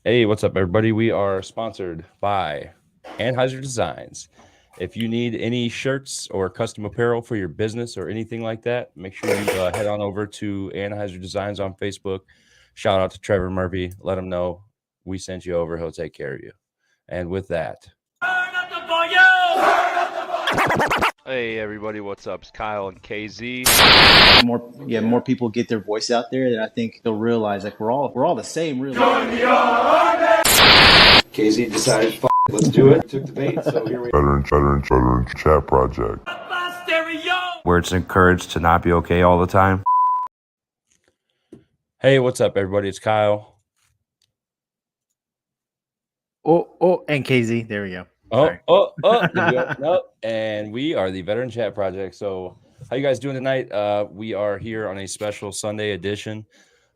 Hey, what's up, everybody? We are sponsored by Anheuser Designs. If you need any shirts or custom apparel for your business or anything like that, make sure you head on over to Anheuser Designs on Facebook. Shout out to Trevor Murphy. Let him know we sent you over. He'll take care of you. And with that, Hey everybody, what's up? It's Kyle and KZ. More people get their voice out there, then I think they'll realize like we're all the same, really. KZ decided, let's do it. Took the bait, so here we Veteran Chat Project. where it's encouraged to not be okay all the time. Hey, what's up, everybody? It's Kyle. And KZ. There we go. There we go. Nope. And we are the Veteran Chat Project. So how you guys doing tonight? We are here on a special Sunday edition.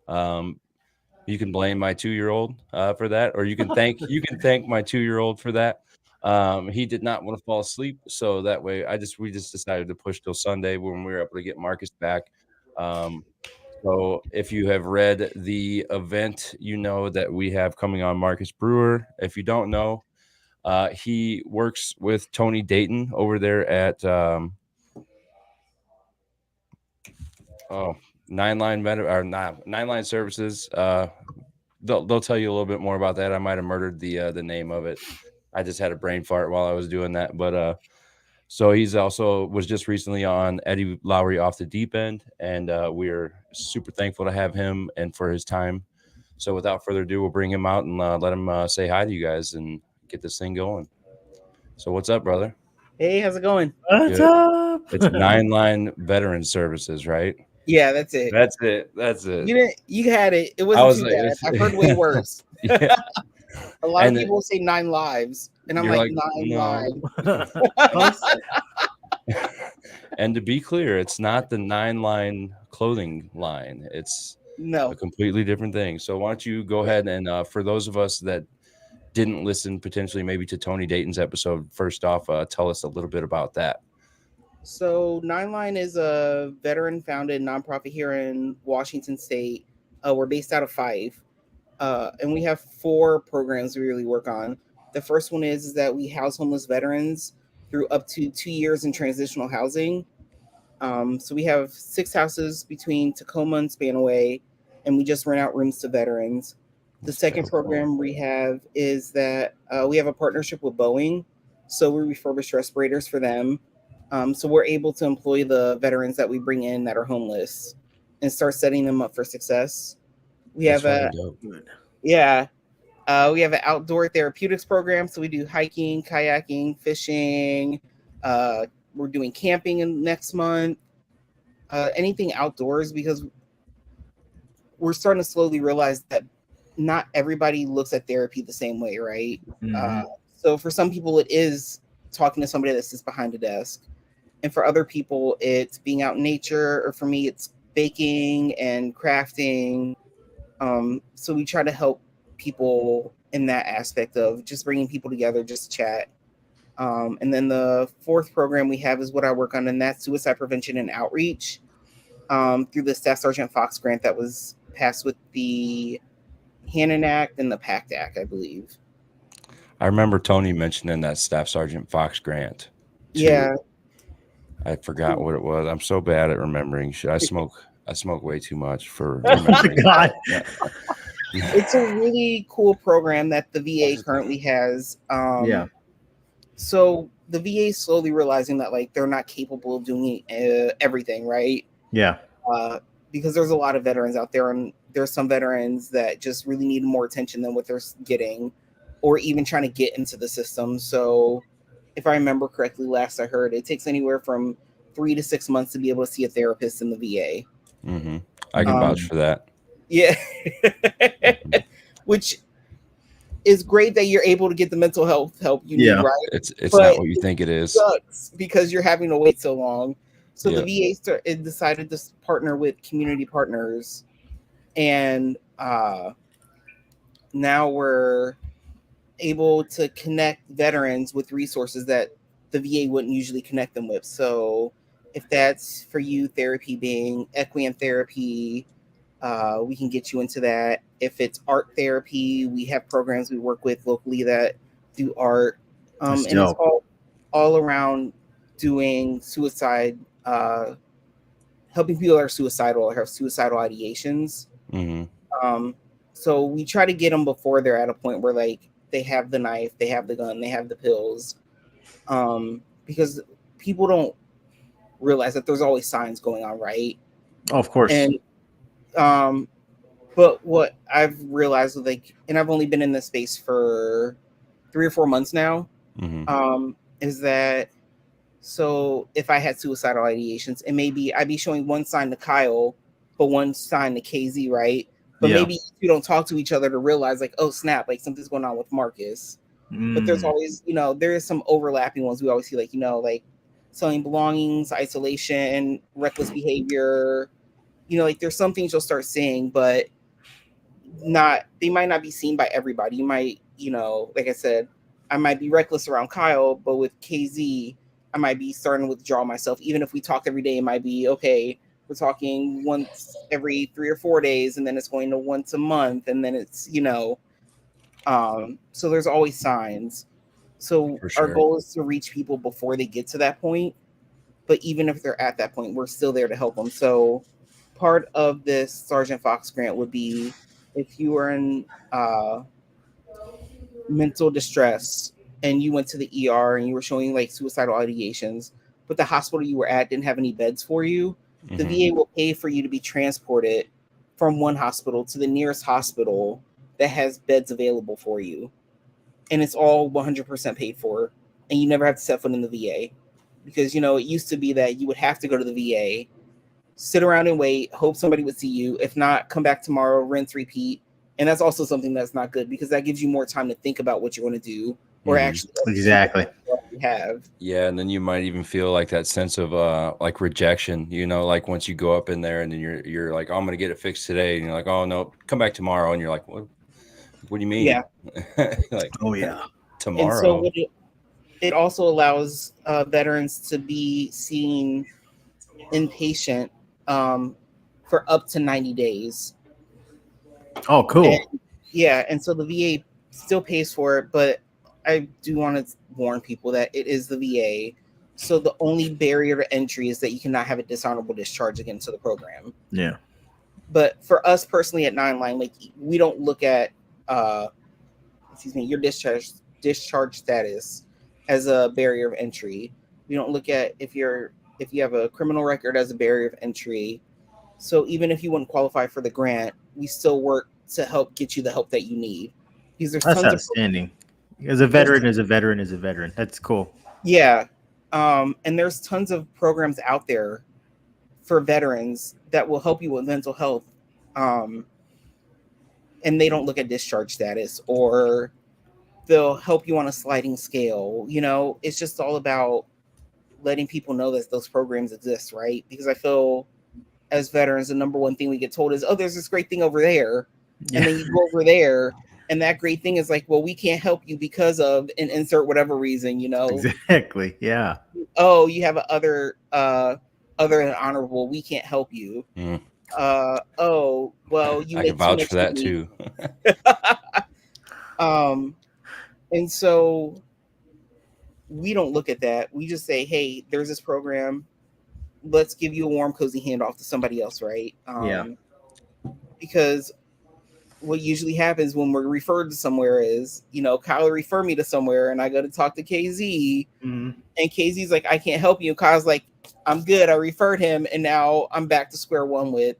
You can blame my 2-year-old for that, or you can thank my 2-year-old for that. He did not want to fall asleep, so that way we just decided to push till Sunday when we were able to get Marcus back. So if you have read the event, you know that we have coming on Marcus Brewer. If you don't know, he works with Tony Dayton over there at Nine Line Services. They'll tell you a little bit more about that. I might have murdered the name of it. I just had a brain fart while I was doing that. But so he's also was just recently on Eddie Lowrey Off the Deep End, and we're super thankful to have him and for his time. So without further ado, we'll bring him out and let him say hi to you guys and get this thing going. So what's up, brother? Hey, how's it going? What's up? It's Nine Line Veteran Services, right? Yeah, that's it. That's it. You had it. It wasn't too bad. I've heard way worse. Yeah. A lot of people say 9 lives, and I'm like 9 lives. And to be clear, it's not the 9 Line clothing line. It's a completely different thing. So why don't you go ahead and for those of us that didn't listen potentially maybe to Tony Dayton's episode, first off, tell us a little bit about that. So 9 Line is a veteran-founded nonprofit here in Washington State. We're based out of Fife, and we have 4 programs we really work on. The first one is that we house homeless veterans through up to 2 years in transitional housing. So we have 6 houses between Tacoma and Spanaway, and we just rent out rooms to veterans. The second program we have is that we have a partnership with Boeing, so we refurbish respirators for them. So we're able to employ the veterans that we bring in that are homeless and start setting them up for success. We have we have an outdoor therapeutics program. So we do hiking, kayaking, fishing. We're doing camping next month. Anything outdoors, because we're starting to slowly realize that not everybody looks at therapy the same way, right? Mm-hmm. So for some people, it is talking to somebody that sits behind a desk. And for other people, it's being out in nature, or for me, it's baking and crafting. So we try to help people in that aspect of just bringing people together, just chat. And then the fourth program we have is what I work on, and that's suicide prevention and outreach through the Staff Sergeant Fox grant that was passed with the Hannon Act and the PACT Act, I believe. I remember Tony mentioning that Staff Sergeant Fox grant. Yeah. I forgot what it was. I'm so bad at remembering. I smoke way too much for remembering. God. It's a really cool program that the VA currently has. So the VA is slowly realizing that like they're not capable of doing everything, right? Yeah. Because there's a lot of veterans out there, and there's some veterans that just really need more attention than what they're getting, or even trying to get into the system. So if I remember correctly, last I heard, it takes anywhere from 3 to 6 months to be able to see a therapist in the VA. Mm-hmm. I can vouch for that. Yeah. Which is great that you're able to get the mental health help you need, right? It's not what you think it is. Sucks because you're having to wait so long. So the VA decided to partner with community partners, and now we're able to connect veterans with resources that the VA wouldn't usually connect them with. So if that's for you, therapy being equine therapy, we can get you into that. If it's art therapy, we have programs we work with locally that do art, That's and it's dope. all around doing suicide, helping people that are suicidal or have suicidal ideations. Mm-hmm. So we try to get them before they're at a point where like they have the knife, they have the gun, they have the pills, because people don't realize that there's always signs going on, right? Oh, of course. And but what I've realized, like, and I've only been in this space for 3 or 4 months now, is that so if I had suicidal ideations, and maybe I'd be showing one sign to Kyle, but one sign to KZ, right? But Yeah. maybe you don't talk to each other to realize, like, oh snap, like something's going on with Marcus. But there's always, there is some overlapping ones we always see, like, like selling belongings, isolation, reckless behavior. Like there's some things you'll start seeing, but they might not be seen by everybody. You might, like I said, I might be reckless around Kyle, but with KZ, I might be starting to withdraw myself. Even if we talk every day, it might be okay. We're talking once every 3 or 4 days, and then it's going to once a month, and then it's, so there's always signs. So our goal is to reach people before they get to that point. But even if they're at that point, we're still there to help them. So part of this Sergeant Fox grant would be if you were in mental distress and you went to the ER and you were showing like suicidal ideations, but the hospital you were at didn't have any beds for you, the VA will pay for you to be transported from one hospital to the nearest hospital that has beds available for you. And it's all 100% paid for. And you never have to set foot in the VA. Because, it used to be that you would have to go to the VA, sit around and wait, hope somebody would see you. If not, come back tomorrow, rinse, repeat. And that's also something that's not good because that gives you more time to think about what you're going to do or actually exactly have. Yeah, and then you might even feel like that sense of like rejection, like once you go up in there and then you're like, oh, I'm gonna get it fixed today, and you're like, oh no, come back tomorrow, and you're like, what do you mean? Yeah. Like, oh yeah, And tomorrow. so it also allows veterans to be seen inpatient for up to 90 days. Oh, cool. And so the VA still pays for it, but I do want to warn people that it is the VA. So the only barrier to entry is that you cannot have a dishonorable discharge against the program. Yeah. But for us personally at Nine Line, like we don't look at your discharge status as a barrier of entry. We don't look at if you have a criminal record as a barrier of entry. So even if you wouldn't qualify for the grant, we still work to help get you the help that you need. Because there's That's tons outstanding. As a veteran is a veteran is a veteran. That's cool. Yeah. And there's tons of programs out there for veterans that will help you with mental health. And they don't look at discharge status, or they'll help you on a sliding scale. It's just all about letting people know that those programs exist, right? Because I feel as veterans, the number one thing we get told is, oh, there's this great thing over there. Yeah. And then you go over there, and that great thing is like, well, we can't help you because of an insert whatever reason, Exactly. Yeah. Oh, you have other than honorable, we can't help you. Oh, well, you I can vouch for that too. And so we don't look at that. We just say, hey, there's this program. Let's give you a warm, cozy handoff to somebody else, right? Yeah. Because what usually happens when we're referred to somewhere is, Kyle referred me to somewhere, and I go to talk to KZ, and KZ's like, I can't help you. Kyle's like, I'm good. I referred him, and now I'm back to square one with,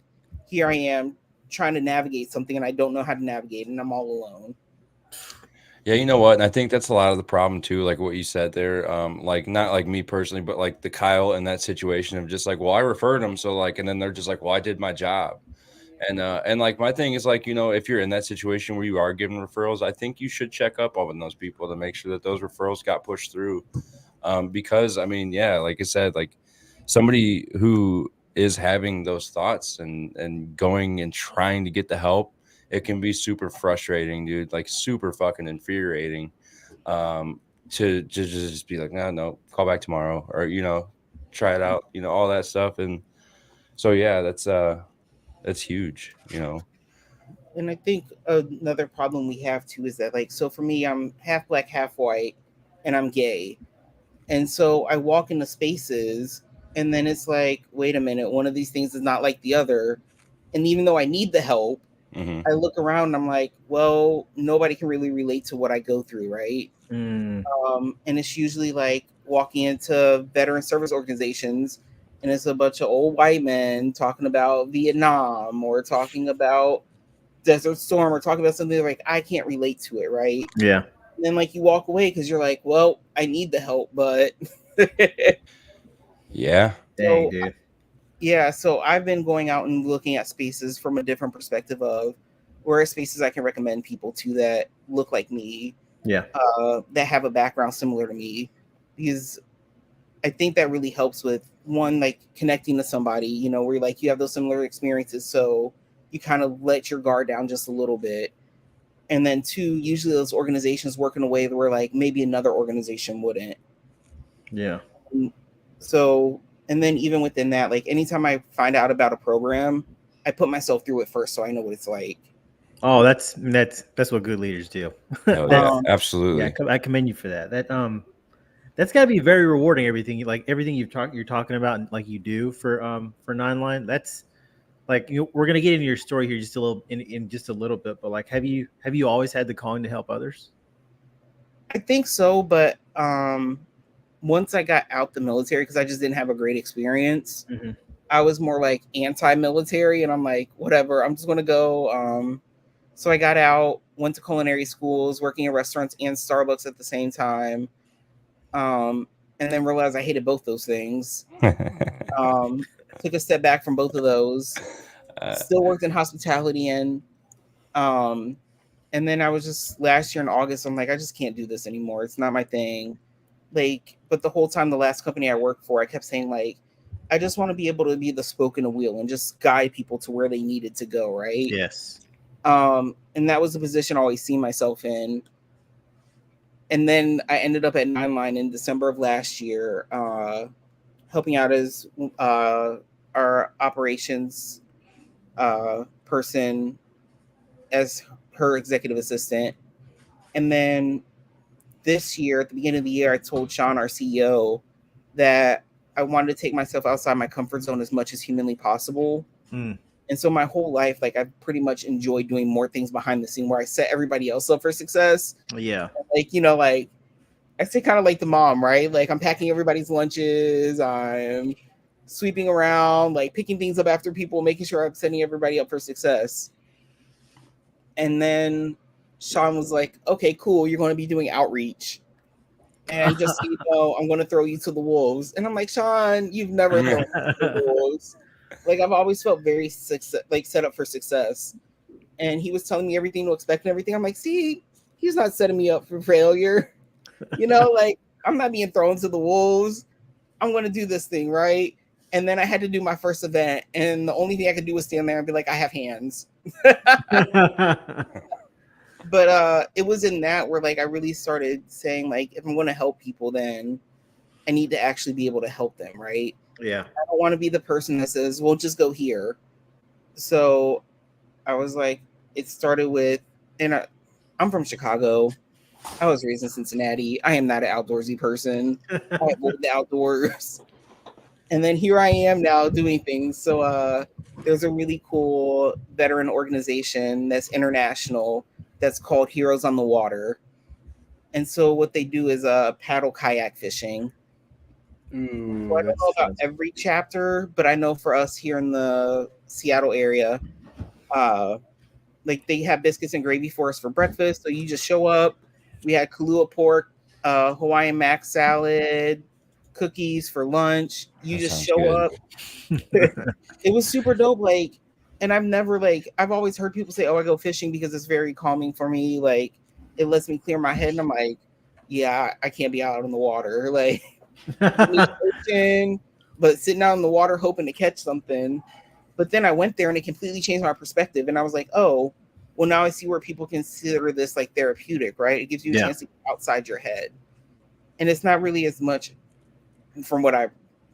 here I am trying to navigate something, and I don't know how to navigate, and I'm all alone. Yeah, you know what? And I think that's a lot of the problem too, like what you said there. Like not like me personally, but like the Kyle in that situation of just like, well, I referred him, so like, and then they're just like, well, I did my job. And like my thing is like, if you're in that situation where you are given referrals, I think you should check up on those people to make sure that those referrals got pushed through. Because I mean, yeah, like I said, like somebody who is having those thoughts and going and trying to get the help, it can be super frustrating, dude, like super fucking infuriating. To just be like, no, call back tomorrow, or try it out, all that stuff. And so yeah, that's That's huge, you know. And I think another problem we have too is that, like, so for me, I'm half black, half white, and I'm gay. And so I walk into spaces, and then it's like, wait a minute, one of these things is not like the other. And even though I need the help, Mhm. I look around and I'm like, well, nobody can really relate to what I go through, right? Mm, And it's usually like walking into veteran service organizations, and it's a bunch of old white men talking about Vietnam or talking about Desert Storm or talking about something like I can't relate to it, right? yeah. And then like you walk away because you're like, well, I need the help, but Yeah. Dang, so dude. yeah, so I've been going out and looking at spaces from a different perspective of where are spaces I can recommend people to that look like me, Yeah. that have a background similar to me, because I think that really helps with one, like connecting to somebody, you know, where like you have those similar experiences, so you kind of let your guard down just a little bit. And then two, usually those organizations work in a way where like maybe another organization wouldn't. Yeah. So, and then even within that, like anytime I find out about a program, I put myself through it first so I know what it's like. Oh, that's what good leaders do. Oh, yeah, That's, Um, yeah, absolutely. I commend you for that. That's got to be very rewarding. Everything you're talking about, and like you do for Nine Line. That's like we're gonna get into your story here just a little in just a little bit. But like, have you always had the calling to help others? I think so, but once I got out the military, because I just didn't have a great experience, Mm-hmm. I was more like anti-military, and I'm like, whatever, I'm just gonna go. So I got out, went to culinary schools, working in restaurants and Starbucks at the same time, um, and then realized I hated both those things. Um, Took a step back from both of those. Still worked in hospitality, um, and then I was just last year in August, I'm like, I just can't do this anymore. It's not my thing. Like, but the whole time, the last company I worked for, I kept saying like, I just want to be able to be the spoke in the wheel and just guide people to where they needed to go, right? Yes. And that was the position I always seen myself in. And then I ended up at Nine Line in December of last year, helping out as our operations person, as her executive assistant. And then this year, at the beginning of the year, I told Sean, our CEO, that I wanted to take myself outside my comfort zone as much as humanly possible. Mm. And so my whole life, like I've pretty much enjoyed doing more things behind the scene where I set everybody else up for success. Yeah. Like, you know, like I say kind of like the mom, right? Like I'm packing everybody's lunches, I'm sweeping around, like picking things up after people, making sure I'm setting everybody up for success. And then Sean was like, okay, cool, you're going to be doing outreach. And just so you know, I'm going to throw you to the wolves. And I'm like, Sean, you've never thrown me to the wolves. Like I've always felt very like set up for success. And he was telling me everything to expect and everything. I'm like, see, he's not setting me up for failure. You know, like I'm not being thrown to the wolves. I'm going to do this thing, right? And then I had to do my first event, and the only thing I could do was stand there and be like, I have hands. But it was in that where like I really started saying like, if I'm going to help people, then I need to actually be able to help them, right? Yeah. I don't want to be the person that says, well, just go here. So I was like, it started with, and I'm from Chicago. I was raised in Cincinnati. I am not an outdoorsy person. I avoid the outdoors. And then here I am now doing things. So there's a really cool veteran organization that's international that's called Heroes on the Water. And so what they do is paddle kayak fishing. So I don't know about every chapter, but I know for us here in the Seattle area, like they have biscuits and gravy for us for breakfast. So you just show up. We had Kahlua pork, Hawaiian mac salad, cookies for lunch. You That just sounds show good. up. It was super dope. Like, and I've always heard people say, "Oh, I go fishing because it's very calming for me. Like, it lets me clear my head." And I'm like, yeah, I can't be out in the water. Like, ocean, but sitting out in the water hoping to catch something. But then I went there and it completely changed my perspective. And I was like, oh, well, now I see where people consider this like therapeutic, right? It gives you a chance to get outside your head. And it's not really as much, from what I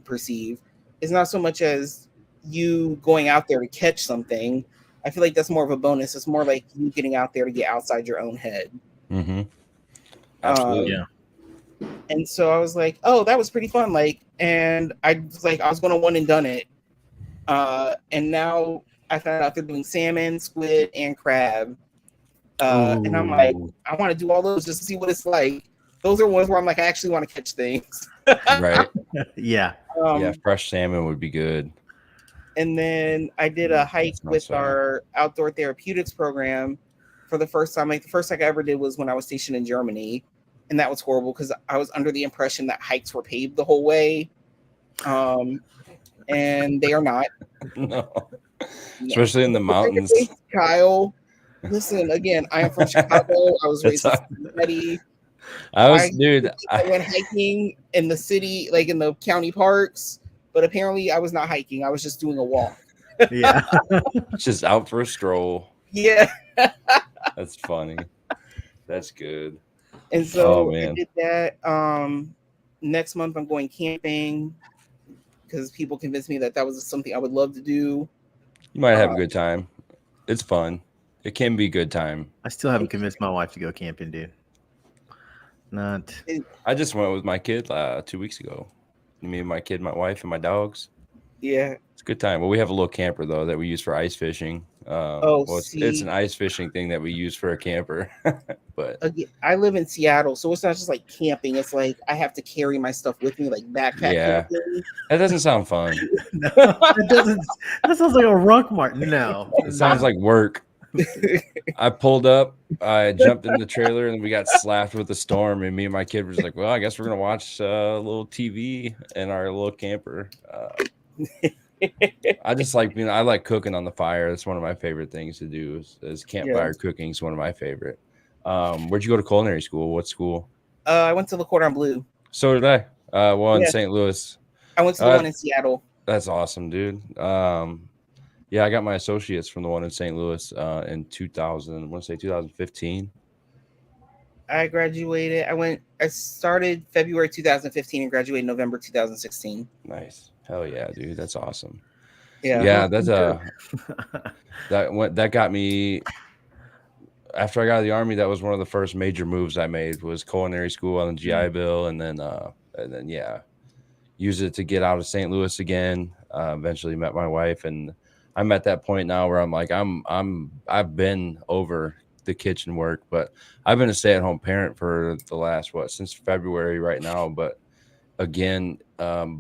perceive, it's not so much as you going out there to catch something. I feel like that's more of a bonus. It's more like you getting out there to get outside your own head. Mm-hmm. Absolutely. Yeah. And so I was like, oh, that was pretty fun. Like, and I was like, I was going to one and done it. And now I found out they're doing salmon, squid, and crab. And I'm like, I want to do all those just to see what it's like. Those are ones where I'm like, I actually want to catch things. Right. Yeah. Yeah, fresh salmon would be good. And then I did a hike That's not with so- our outdoor therapeutics program for the first time. Like the first hike I ever did was when I was stationed in Germany. And that was horrible because I was under the impression that hikes were paved the whole way. And they are not. No. Especially in the mountains. Kyle, listen, again, I am from Chicago. I was raised in Cincinnati. I I went went hiking in the city, like in the county parks, but apparently I was not hiking. I was just doing a walk. Yeah. just out for a stroll. Yeah. That's funny. That's good. And so Oh, man. I did that. Next month I'm going camping because people convinced me that was something I would love to do. You might have a good time. It's fun. It can be a good time. I still haven't convinced my wife to go camping, dude. Not. I just went with my kid 2 weeks ago. Me and my kid, my wife, and my dogs. Yeah. It's a good time. Well, we have a little camper though that we use for ice fishing. It's an ice fishing thing that we use for a camper. But Again, I live in Seattle, so it's not just like camping. It's like I have to carry my stuff with me, like backpack camping. That doesn't sound fun. No, it doesn't. That sounds like a ruck mart. No, It sounds like work. I pulled up, I jumped in the trailer, and we got slapped with a storm. And me and my kid were just like, "Well, I guess we're gonna watch a little TV in our little camper." I just like, I like cooking on the fire. That's one of my favorite things to do. Is campfire cooking is one of my favorite. Where'd you go to culinary school? What school? I went to the Cordon Bleu. So did I. In St. Louis. I went to the one in Seattle. That's awesome, dude. Yeah, I got my associates from the one in St. Louis in 2015. I graduated. I started February 2015 and graduated November 2016. Nice. Hell yeah, dude. That's awesome. Yeah. Yeah, that's that got me. After I got out of the Army, that was one of the first major moves I made was culinary school on the GI Bill, and then use it to get out of St. Louis again. Eventually met my wife, and I'm at that point now where I'm like, I've been over the kitchen work, but I've been a stay-at-home parent for the last since February right now. But again,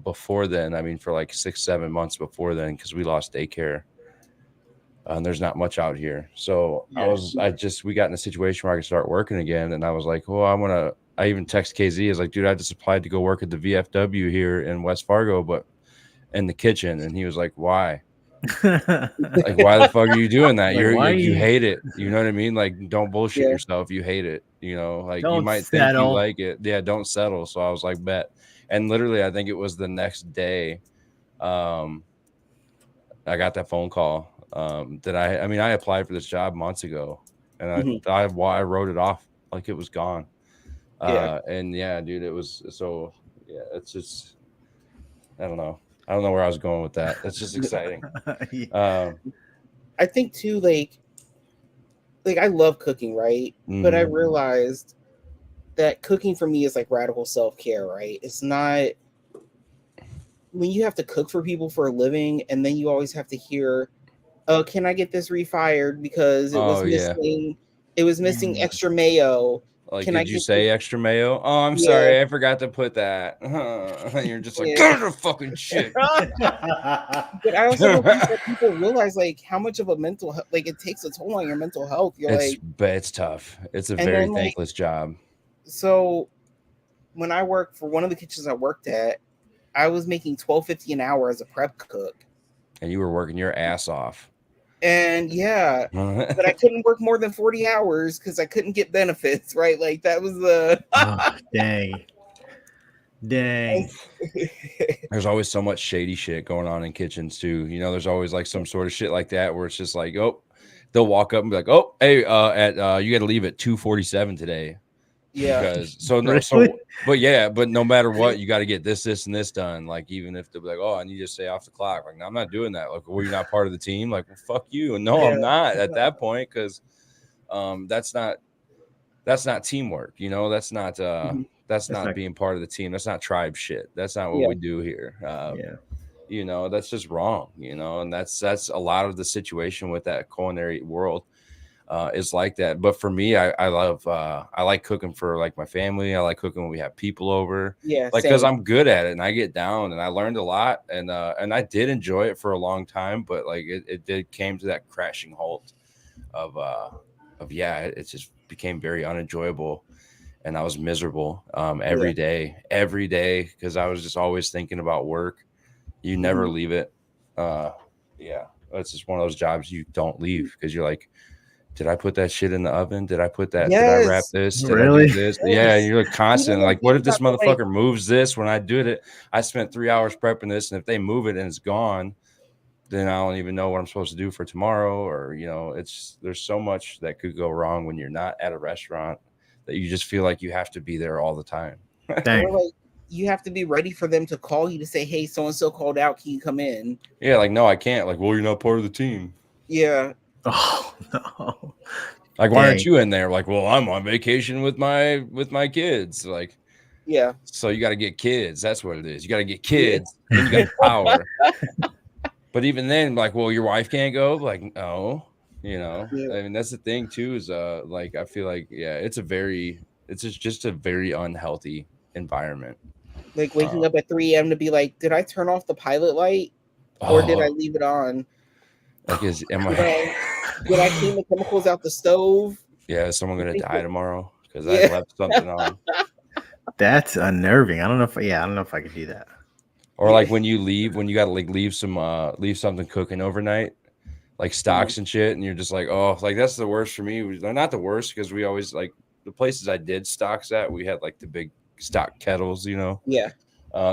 before then, I mean, for like 6-7 months before then, because we lost daycare. And there's not much out here. So we got in a situation where I could start working again. And I was like, well, I even text KZ. I was like, dude, I just applied to go work at the VFW here in West Fargo, but in the kitchen. And he was like, why? Like, why the fuck are you doing that? Like, you hate it. You know what I mean? Like, don't bullshit yourself. You hate it. You know, like Don't you might settle. think you like it. Yeah, don't settle. So I was like, bet. And literally, I think it was the next day, I got that phone call. That I applied for this job months ago, and I wrote it off like it was gone. And yeah, dude, it was so. Yeah, it's just, I don't know where I was going with that. That's just exciting. I think too, like I love cooking, right? But I realized that cooking for me is like radical self-care, right? It's not when you have to cook for people for a living, and then you always have to hear, oh, can I get this refired because it was missing? It was missing extra mayo. Like, did you say extra mayo? Oh, I'm sorry, I forgot to put that. And you're just like, get the fucking shit. But I also don't think that people realize like how much of a mental like it takes a toll on your mental health. It's tough. It's a very thankless job. So when I worked for one of the kitchens I worked at, I was making $12.50 an hour as a prep cook. And you were working your ass off. And but I couldn't work more than 40 hours because I couldn't get benefits, right? Like that was the dang. There's always so much shady shit going on in kitchens too. You know, there's always like some sort of shit like that where it's just like, oh, they'll walk up and be like, oh, hey, you got to leave at 2:47 today. Yeah. Because so no, Really? so but no matter what, you got to get this, and this done. Like even if they're like, oh, I need to stay off the clock. Like, no, I'm not doing that. Like, well, you're not part of the team. Like, well, fuck you. And no, Yeah. I'm not at that point because that's not teamwork. You know, that's not Mhm. that's That's not not- being part of the team. That's not tribe shit. That's not what Yeah. we do here. Yeah. You know, that's just wrong. You know, and that's a lot of the situation with that culinary world. Is like that. But for me, I love I like cooking for like my family. I like cooking when we have people over. Yeah. Like because Same. I'm good at it and I get down and I learned a lot and I did enjoy it for a long time, but like it did came to that crashing halt of it just became very unenjoyable and I was miserable every day because I was just always thinking about work. You never Mhm. leave it. It's just one of those jobs you don't leave because you're like, did I put that shit in the oven? Did I put that? Did I wrap Yes. this? Did I Really? do this? Yeah, and Yes. you're like constant. Even Like, if what you if this have to, like, motherfucker moves this when I did it? I spent 3 hours prepping this, and if they move it and it's gone, then I don't even know what I'm supposed to do for tomorrow. Or there's so much that could go wrong when you're not at a restaurant that you just feel like you have to be there all the time. or Dang. like you have to be ready for them to call you to say, "Hey, so and so called out. Can you come in?" Yeah, like no, I can't. Like, well, you're not part of the team. Yeah. Oh no. Like, why aren't Dang. you in there? Like, well, I'm on vacation with my kids. Like. Yeah. So you got to get kids. That's what it is. You got to get kids. Then you got power. But even then, like, well, your wife can't go. Like, no, Yeah. I mean, that's the thing too. Is like I feel like it's just a very unhealthy environment. Like waking up at 3 a.m. to be like, did I turn off the pilot light or did I leave it on? Like, am Did I? did I clean the chemicals out the stove? Yeah, is someone gonna die tomorrow because I Yeah. left something on? That's unnerving. I don't know if I could do that. Or like when you got to like leave something cooking overnight, like stocks and shit, and you're just like, oh, like that's the worst for me. They're not the worst because we always like the places I did stocks at, we had like the big stock kettles, Yeah.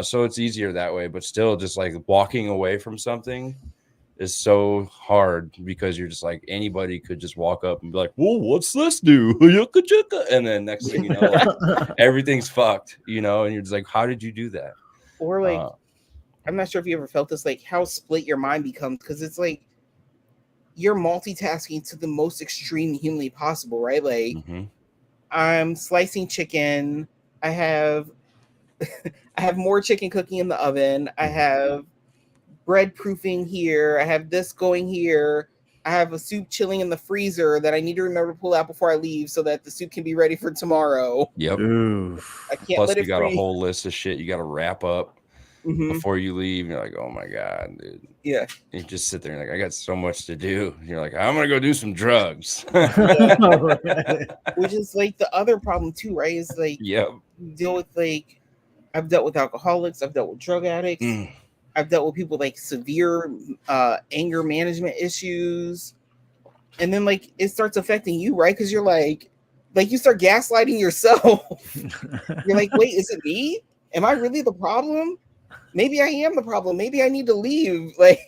so it's easier that way. But still, just like walking away from something is so hard because you're just like anybody could just walk up and be like, "Whoa, what's this do?" And then next thing you know, like, everything's fucked, and you're just like, "How did you do that?" Or like, I'm not sure if you ever felt this, like how split your mind becomes because it's like you're multitasking to the most extreme humanly possible, right? Like I'm slicing chicken. I have I have more chicken cooking in the oven. I have bread proofing here. I have this going here. I have a soup chilling in the freezer that I need to remember to pull out before I leave so that the soup can be ready for tomorrow. Yep. Oof. I can't Plus, let you it got a freeze. whole list of shit you got to wrap up Mhm. before you leave. You're like, oh my God, dude. Yeah. You just sit there and like, I got so much to do. You're like, I'm gonna go do some drugs. Which is like the other problem too, right? Is like Yep. you deal with like I've dealt with alcoholics, I've dealt with drug addicts, I've dealt with people like severe anger management issues, and then like it starts affecting you, right? Because you're like you start gaslighting yourself. You're like, wait, is it me? Am I really the problem? Maybe I am the problem. Maybe I need to leave. Like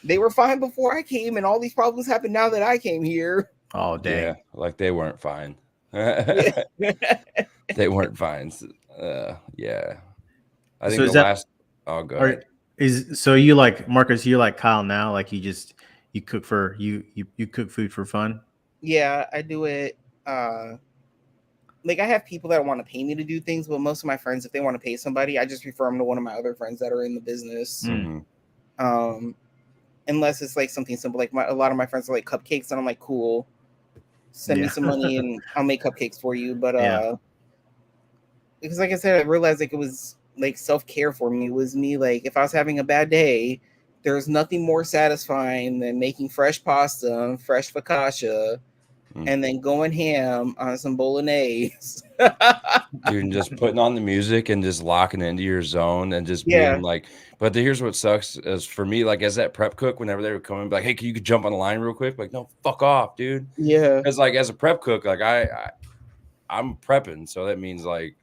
they were fine before I came, and all these problems happen now that I came here. Oh dang. Yeah, like they weren't fine. Yeah. They weren't fine. Yeah. I think So the is that- last. Oh, go ahead. So you like Marcus? You like Kyle now? Like you cook for you cook food for fun? Yeah, I do it. Like I have people that want to pay me to do things, but most of my friends, if they want to pay somebody, I just refer them to one of my other friends that are in the business. Unless it's like something simple, like a lot of my friends are like cupcakes, and I'm like, cool, send me some money and I'll make cupcakes for you. But because like I said, I realized like it was like self-care for me. It was me like if I was having a bad day, there's nothing more satisfying than making fresh pasta and fresh focaccia and then going ham on some bolognese. Dude, and just putting on the music and just locking into your zone and just being like, but here's what sucks is for me, like as that prep cook, whenever they were coming, like, hey, you could jump on the line real quick. Like, no, fuck off, dude. Yeah. Because like as a prep cook, like I'm prepping. So that means like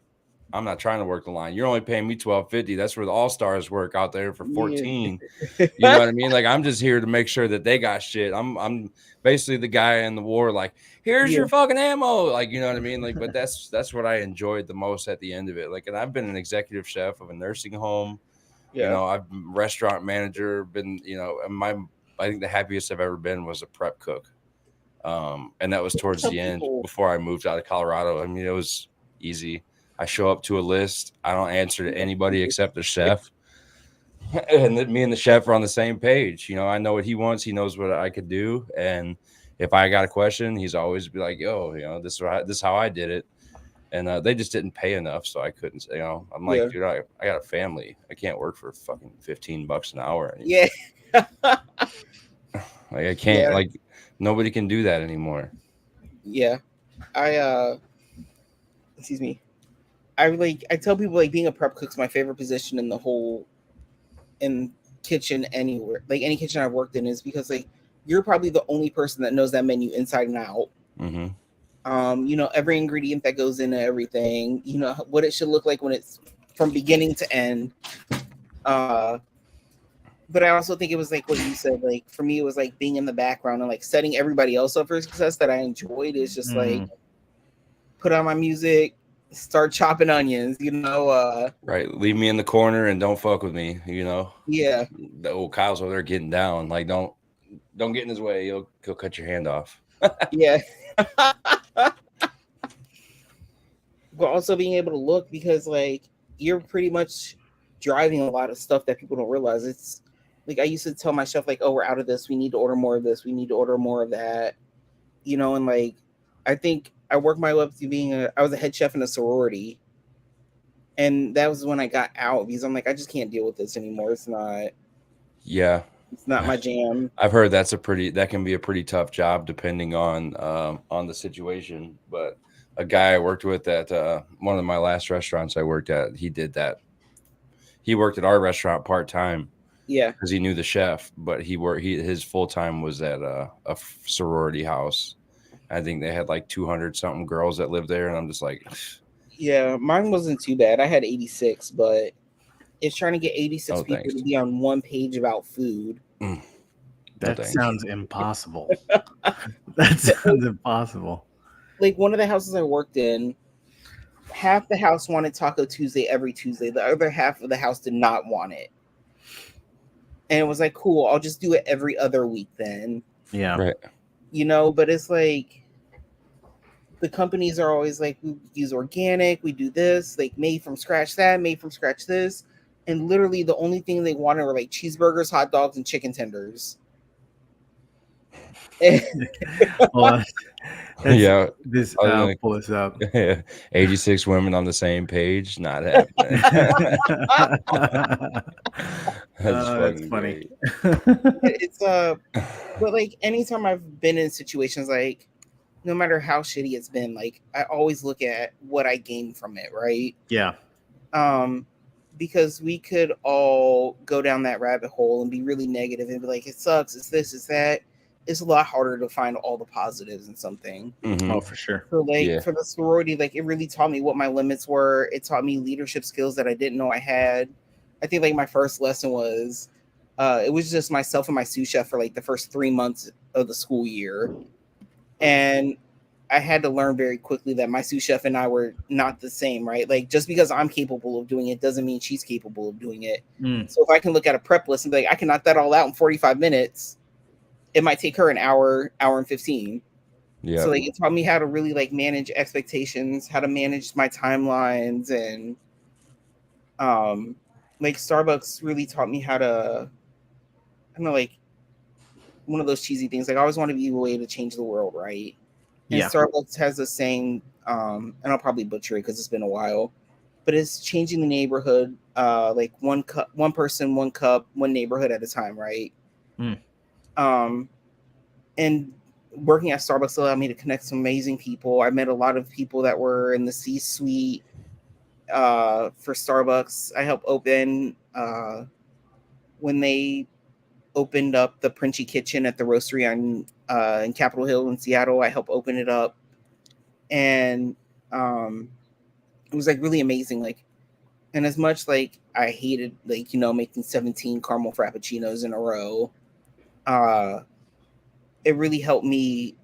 I'm not trying to work the line. You're only paying me $12.50. That's where the all-stars work out there for 14. You know what I mean? Like, I'm just here to make sure that they got shit. I'm basically the guy in the war, like, here's your fucking ammo. Like, you know what I mean? Like, but that's what I enjoyed the most at the end of it. Like, and I've been an executive chef of a nursing home. You know, I've been restaurant manager, been, you know, and I think the happiest I've ever been was a prep cook. And that was towards the end before I moved out of Colorado. I mean, it was easy. I show up to a list. I don't answer to anybody except the chef. And me and the chef are on the same page. You know, I know what he wants. He knows what I could do. And if I got a question, he's always be like, yo, you know, this is how I did it. And they just didn't pay enough. So I couldn't, you know, I'm like, dude, I got a family. I can't work for fucking $15 an hour anymore. Like, I can't, like, nobody can do that anymore. Excuse me. I tell people, like, being a prep cook's my favorite position in the whole kitchen anywhere. Like, any kitchen I've worked in, is because, like, you're probably the only person that knows that menu inside and out. You know, every ingredient that goes into everything, you know, what it should look like when it's from beginning to end. But I also think it was like what you said, like, for me, it was like being in the background and like setting everybody else up for success that I enjoyed. Is just like, put on my music, start chopping onions, you know. Right. Leave me in the corner and don't fuck with me, you know. Yeah. The old Kyle's over there getting down. Like, don't get in his way. He'll cut your hand off. Yeah. But also being able to look, because like you're pretty much driving a lot of stuff that people don't realize. It's like I used to tell my chef, like, oh, we're out of this. We need to order more of this. We need to order more of that. You know, and like I think I worked my way up to I was a head chef in a sorority. And that was when I got out, because I'm like, I just can't deal with this anymore. It's not my jam. I've heard that can be a pretty tough job depending on the situation. But a guy I worked with at one of my last restaurants I worked at, he did that. He worked at our restaurant part-time. Yeah. Because he knew the chef, but his full-time was at a sorority house. I think they had like 200 something girls that lived there. And I'm just like, yeah, mine wasn't too bad. I had 86, but it's trying to get 86 people to be on one page about food. That sounds impossible. That sounds impossible. Like, one of the houses I worked in, half the house wanted Taco Tuesday every Tuesday. The other half of the house did not want it. And it was like, cool, I'll just do it every other week then. Yeah. Right. You know, but it's like, the companies are always like, we use organic, we do this, like made from scratch that, made from scratch this. And literally the only thing they wanted were like cheeseburgers, hot dogs, and chicken tenders. Well, yeah. I'll pull this up. 86 women on the same page. Not happening. That's funny. It's but like anytime I've been in situations, like no matter how shitty it's been, like I always look at what I gained from it, right? Yeah. Because we could all go down that rabbit hole and be really negative and be like, it sucks, it's this, it's that. It's a lot harder to find all the positives in something. Mm-hmm. Oh, for sure. So like for the sorority, like it really taught me what my limits were. It taught me leadership skills that I didn't know I had. I think like my first lesson was it was just myself and my sous chef for like the first 3 months of the school year. And I had to learn very quickly that my sous chef and I were not the same, right? Like just because I'm capable of doing it doesn't mean she's capable of doing it. So if I can look at a prep list and be like, I can knock that all out in 45 minutes, it might take her an hour and 15. Yeah. So like it taught me how to really like manage expectations, how to manage my timelines, and like Starbucks really taught me how to, I don't know, like one of those cheesy things. Like I always want to be a way to change the world, right? And Starbucks has a saying, and I'll probably butcher it because it's been a while, but it's changing the neighborhood, like one person, one cup, one neighborhood at a time, right? And working at Starbucks allowed me to connect some amazing people. I met a lot of people that were in the C-suite for Starbucks. I helped open when they opened up the Princi Kitchen at the roastery in Capitol Hill in Seattle. I helped open it up, and was like really amazing. Like, and as much like I hated like, you know, making 17 caramel frappuccinos in a row, it really helped me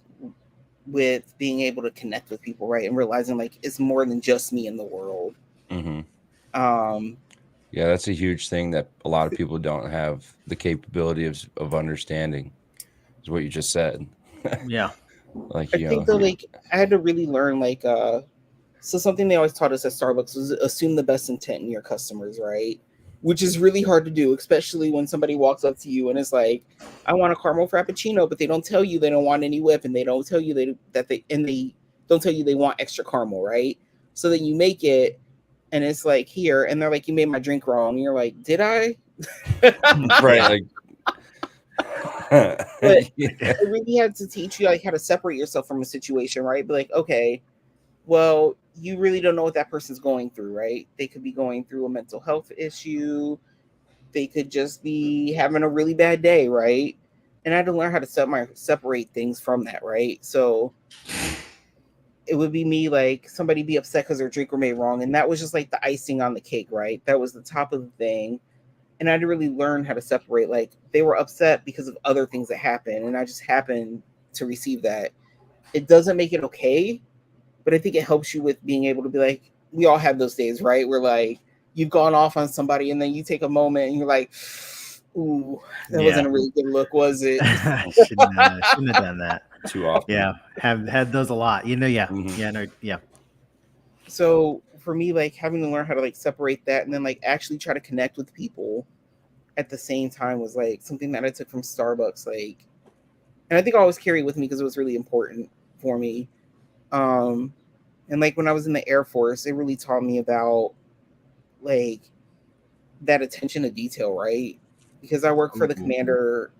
with being able to connect with people, right? And realizing like it's more than just me in the world. Mm-hmm. Um, Yeah, that's a huge thing that a lot of people don't have the capability of understanding, is what you just said. Yeah. Like, I think though, like I had to really learn like so something they always taught us at Starbucks was assume the best intent in your customers, right? Which is really hard to do, especially when somebody walks up to you and is like, I want a caramel frappuccino, but they don't tell you they don't want any whip, and they don't tell you they don't tell you they want extra caramel, right? So then you make it and it's like here, and they're like, you made my drink wrong. And you're like, did I? right, But yeah. I really had to teach you like how to separate yourself from a situation, right? Be like, okay, well, you really don't know what that person's going through, right? They could be going through a mental health issue. They could just be having a really bad day, right? And I had to learn how to separate things from that, right? So it would be me like somebody be upset because their drink were made wrong, and that was just like the icing on the cake, right? That was the top of the thing. And I had to really learn how to separate. Like they were upset because of other things that happened, and I just happened to receive that. It doesn't make it okay, but I think it helps you with being able to be like, we all have those days, right? Where like you've gone off on somebody and then you take a moment and you're like, ooh, that wasn't a really good look, was it? shouldn't have done that Too often. Yeah, have had those a lot, you know. Yeah. Mhm. Yeah, no, yeah. So for me, like having to learn how to like separate that and then like actually try to connect with people at the same time was like something that I took from Starbucks, like, and I think I always carry it with me because it was really important for me. And like when I was in the Air Force, it really taught me about like that attention to detail, right? Because I worked for the commander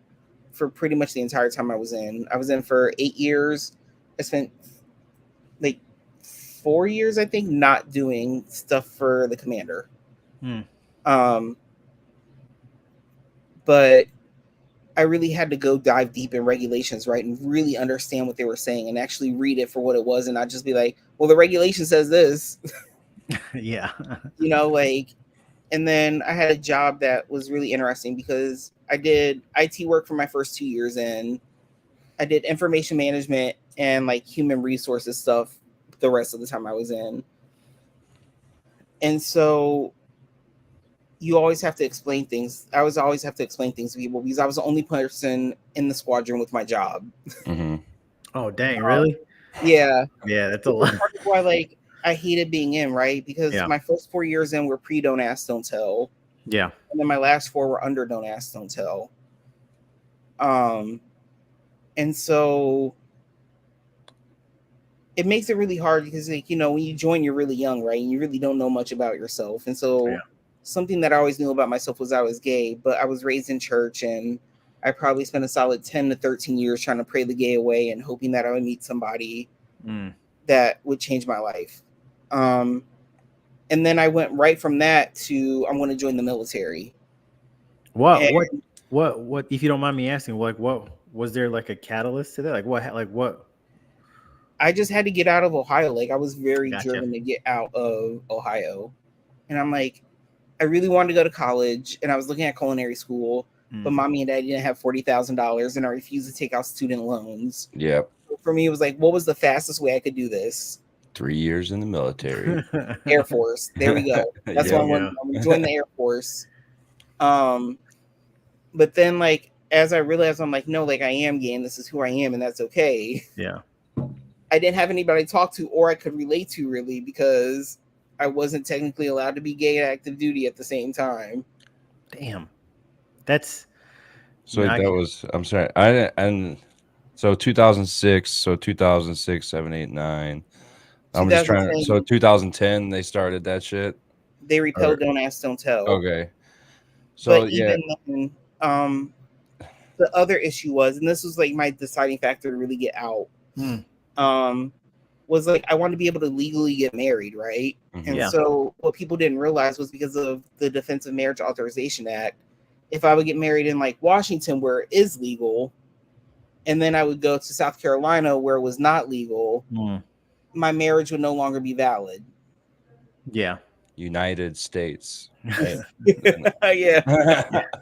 for pretty much the entire time I was in. I was in for 8 years. I spent like 4 years, I think, not doing stuff for the commander. But I really had to go dive deep in regulations, right? And really understand what they were saying and actually read it for what it was and not just be like, well, the regulation says this. Yeah. You know, like, and then I had a job that was really interesting because I did IT work for my first 2 years in. I did information management and like human resources stuff the rest of the time I was in. And so you always have to explain things. I was always have to explain things to people because I was the only person in the squadron with my job. Mm-hmm. Oh, dang, really? Yeah. Yeah, that's a lot. Part of why like I hated being in, right? Because my first 4 years in were pre Don't Ask, Don't Tell. Yeah. And then my last 4 were under Don't Ask, Don't Tell. And so it makes it really hard because, like, you know, when you join, you're really young, right? And you really don't know much about yourself. And so something that I always knew about myself was I was gay, but I was raised in church and I probably spent a solid 10 to 13 years trying to pray the gay away and hoping that I would meet somebody that would change my life. And then I went right from that to I'm going to join the military. What, if you don't mind me asking, like, what was there like a catalyst to that? Like what? I just had to get out of Ohio. Like I was very driven to get out of Ohio. And I'm like, I really wanted to go to college and I was looking at culinary school, but mommy and daddy didn't have $40,000 and I refused to take out student loans. Yeah. So for me, it was like, what was the fastest way I could do this? 3 years in the military. Air Force. There we go. That's why I'm joining the Air Force. But then like, as I realized, I'm like, no, like I am gay and this is who I am and that's okay. Yeah. I didn't have anybody to talk to or I could relate to really because I wasn't technically allowed to be gay at active duty at the same time. Damn. That's so that was, I'm sorry. And so 2006, 7, 8, 9. I'm just trying to, so 2010 they started that shit. They repealed Don't Ask, Don't Tell. Okay. So but even then, the other issue was, and this was like my deciding factor to really get out, was like I wanted to be able to legally get married, right? And so what people didn't realize was because of the Defense of Marriage Authorization Act, if I would get married in like Washington where it is legal, and then I would go to South Carolina where it was not legal, my marriage would no longer be valid. Yeah. United States. Right? Yeah.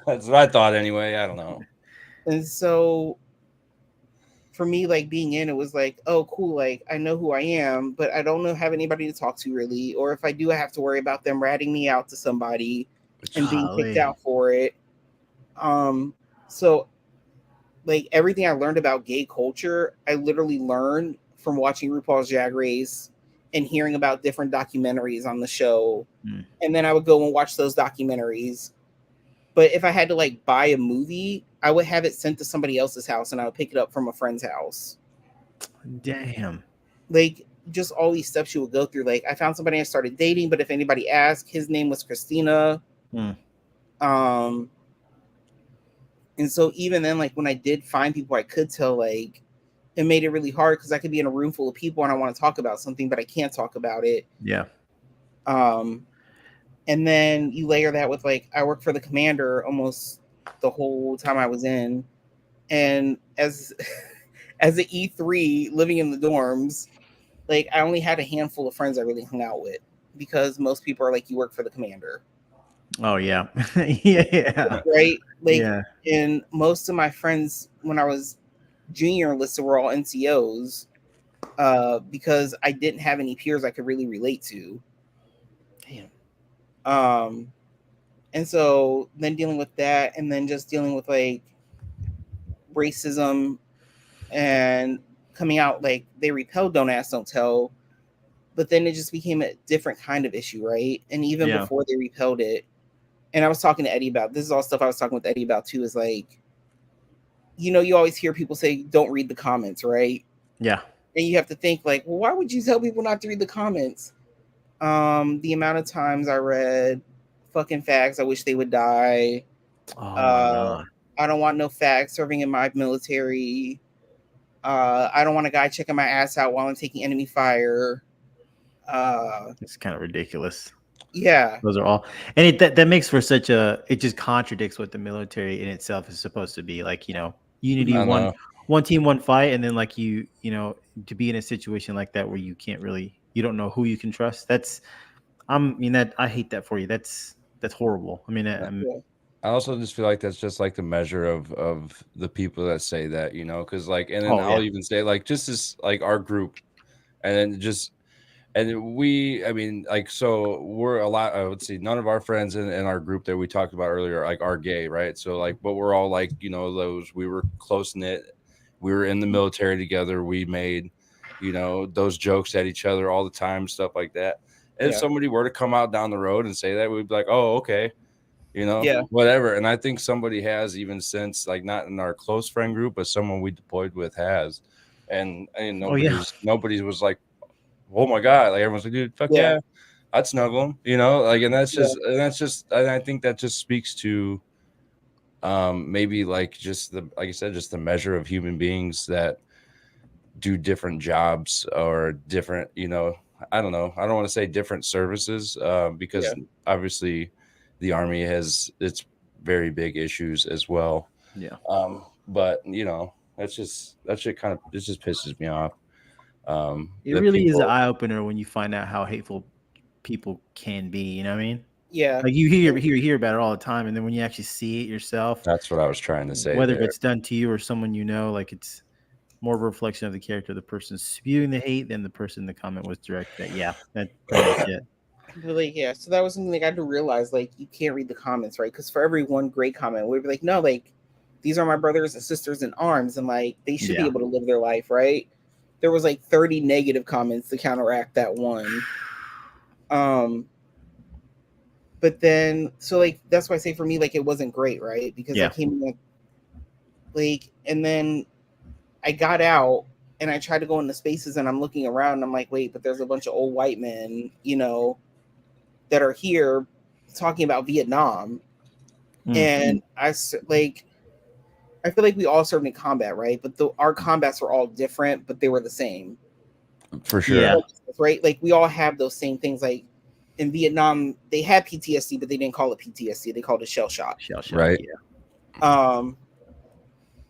That's what I thought anyway. I don't know. And so for me, like being in it was like, oh, cool. Like I know who I am, but I don't know have anybody to talk to really. Or if I do, I have to worry about them ratting me out to somebody and being kicked Golly. out for it. So like everything I learned about gay culture, I literally learned from watching RuPaul's Drag Race and hearing about different documentaries on the show. Mm. And then I would go and watch those documentaries. But if I had to like buy a movie, I would have it sent to somebody else's house and I would pick it up from a friend's house. Damn. Like just all these steps you would go through. Like I found somebody I started dating, but if anybody asked, his name was Christina. Mm. And so even then, like when I did find people I could tell, like it made it really hard because I could be in a room full of people and I want to talk about something, but I can't talk about it. Yeah. And then you layer that with like I worked for the commander almost the whole time I was in. And as as an E3 living in the dorms, like I only had a handful of friends I really hung out with because most people are like, you work for the commander. Oh yeah. Yeah. Right? Like Yeah. and most of my friends when I was junior enlisted were all NCOs because I didn't have any peers I could really relate to. Damn. And so then dealing with that and then just dealing with like racism and coming out like they repelled Don't Ask, Don't Tell. But then it just became a different kind of issue, right? And even before they repelled it, and I was talking to Eddie about this is all stuff I was talking with Eddie about too, is like, you know, you always hear people say, don't read the comments, right? Yeah. And you have to think like, well, why would you tell people not to read the comments? The amount of times I read fucking fags, I wish they would die. Oh my God. I don't want no fags serving in my military. I don't want a guy checking my ass out while I'm taking enemy fire. It's kind of ridiculous. Yeah. Those are all, and that makes for such a. It just contradicts what the military in itself is supposed to be. Like, you know, unity, one team, one fight, and then like you know, to be in a situation like that where you can't really, you don't know who you can trust. I hate that for you. That's horrible. I mean, I also just feel like that's just like the measure of the people that say that, you know, because like, and then I'll even say like just as like our group, and then just. And we, I mean, like, so we're a lot, I would say none of our friends in our group that we talked about earlier, like, are gay, right? So, like, but we're all like, you know, we were close knit. We were in the military together. We made, you know, those jokes at each other all the time, stuff like that. And if somebody were to come out down the road and say that, we'd be like, oh, okay, you know, whatever. And I think somebody has even since, like, not in our close friend group, but someone we deployed with has. And nobody was like, oh my God, like everyone's like, dude, fuck yeah, I'd snuggle him, you know, like, and that's just, and I think that just speaks to maybe like just like I said, just the measure of human beings that do different jobs or different, you know, I don't know, I don't want to say different services because obviously the Army has its very big issues as well. But you know, that shit kind of, it just pisses me off. It really is an eye opener when you find out how hateful people can be. You know what I mean? Yeah. Like you hear about it all the time, and then when you actually see it yourself, that's what I was trying to say. Whether it's done to you or someone you know, like it's more of a reflection of the character of the person spewing the hate than the person the comment was directed at. Yeah, that's pretty much it. Really, yeah. So that was something like I had to realize, like, you can't read the comments, right? Because for every one great comment, we'd be like, no, like, these are my brothers and sisters in arms, and like they should be able to live their life, right? There was like 30 negative comments to counteract that one. But then so like that's why I say for me, like it wasn't great, right? Because I came in like and then I got out and I tried to go into spaces and I'm looking around and I'm like, wait, but there's a bunch of old white men, you know, that are here talking about Vietnam. And I feel like we all served in combat, right? But our combats were all different, but they were the same. For sure. Yeah. Right? Like we all have those same things. Like in Vietnam, they had PTSD, but they didn't call it PTSD. They called it shell shock. Right. Yeah.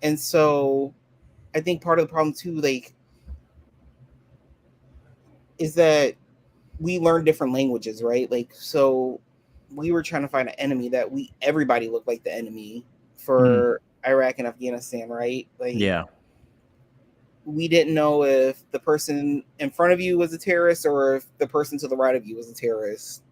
And so I think part of the problem too, like, is that we learned different languages, right? Like, so we were trying to find an enemy that everybody looked like the enemy for Iraq and Afghanistan, right? Like, Yeah. we didn't know if the person in front of you was a terrorist or if the person to the right of you was a terrorist,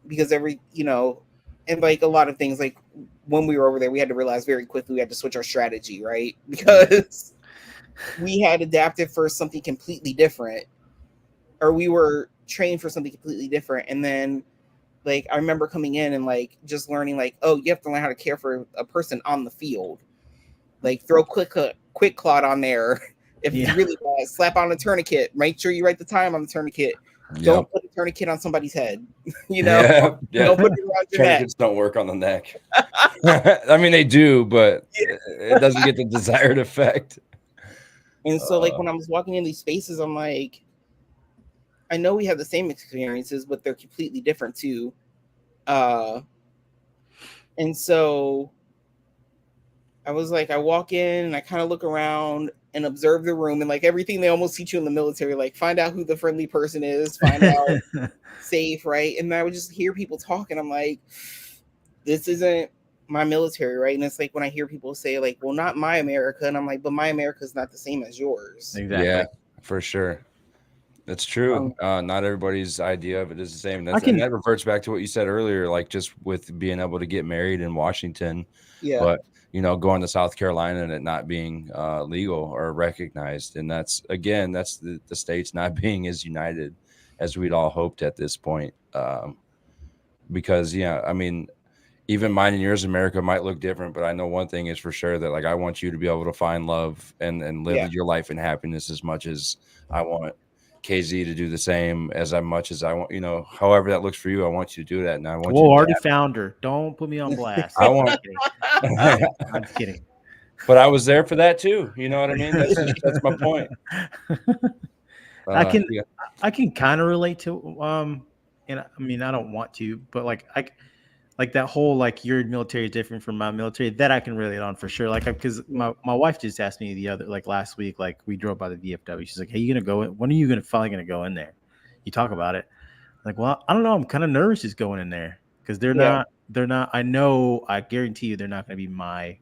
because and like a lot of things, like when we were over there, we had to realize very quickly we had to switch our strategy, right? Because we had adapted for something completely different, or we were trained for something completely different. And then, like, I remember coming in and like just learning, like, oh, you have to learn how to care for a person on the field. Like, throw quick clot on there. If it's really bad, slap on a tourniquet. Make sure you write the time on the tourniquet. Don't put a tourniquet on somebody's head. Don't put it around your neck. Tourniquets don't work on the neck. I mean, they do, but it doesn't get the desired effect. And so, like, when I was walking in these spaces, I'm like, I know we have the same experiences, but they're completely different too. And so I was like, I walk in and I kind of look around and observe the room, and like everything they almost teach you in the military, like find out who the friendly person is, find out safe, right? And I would just hear people talk, and I'm like, this isn't my military, right? And it's like when I hear people say, like, well, not my America, and I'm like, but my America is not the same as yours. Exactly. Yeah, for sure. That's true. Not everybody's idea of it is the same. And that reverts back to what you said earlier, like just with being able to get married in Washington. Yeah. But, going to South Carolina and it not being legal or recognized. And that's the states not being as united as we'd all hoped at this point. Because, I mean, even mine and yours, America, might look different, but I know one thing is for sure that, like, I want you to be able to find love and live your life in happiness as much as I want KZ to do the same as much as I want, however that looks for you. I want you to do that. And I want you to already found her. Don't put me on blast. I'm just kidding. But I was there for that too. You know what I mean? That's my point. I can kind of relate to and I mean, I don't want to, but like that whole, like, your military is different from my military, that I can relate on for sure. Like, because my wife just asked me last week, like, we drove by the VFW. She's like, hey, you gonna go in? When are you finally gonna go in there? You talk about it. Like, well, I don't know. I'm kind of nervous just going in there because they're not. I guarantee you they're not gonna be my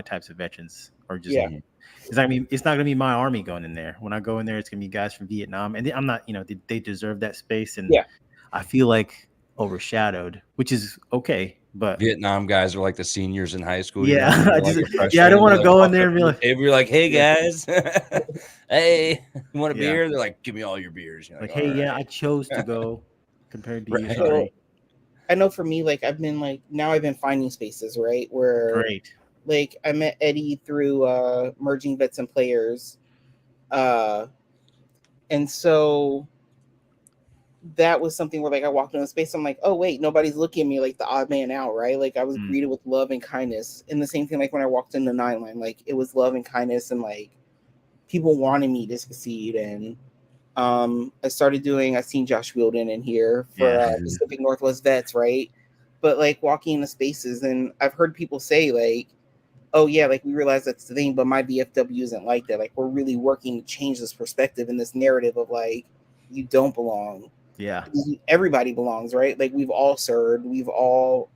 types of veterans, or just it's not gonna be my army going in there. When I go in there, it's gonna be guys from Vietnam, and I'm not. They deserve that space, and I feel like overshadowed, which is okay. But Vietnam guys are like the seniors in high school. Yeah, I don't want to go in there and be like, we're like, hey guys, hey, you want a beer? They're like, give me all your beers. Like, hey, right. I chose to go compared to you. So, I know for me, like, I've been finding spaces, right, where like I met Eddie through merging vets and players, and so that was something where, like, I walked into a space, I'm like, oh wait, nobody's looking at me like the odd man out, right? Like, I was greeted with love and kindness. And the same thing, like, when I walked into 9-line, like, it was love and kindness, and like people wanted me to succeed. And I seen Josh Wielden in here for Pacific Northwest Vets, right? But like walking into spaces, and I've heard people say, like, oh yeah, like, we realize that's the thing, but my VFW isn't like that. Like, we're really working to change this perspective and this narrative of, like, you don't belong. Yeah, everybody belongs, right? Like, we've all served, we've all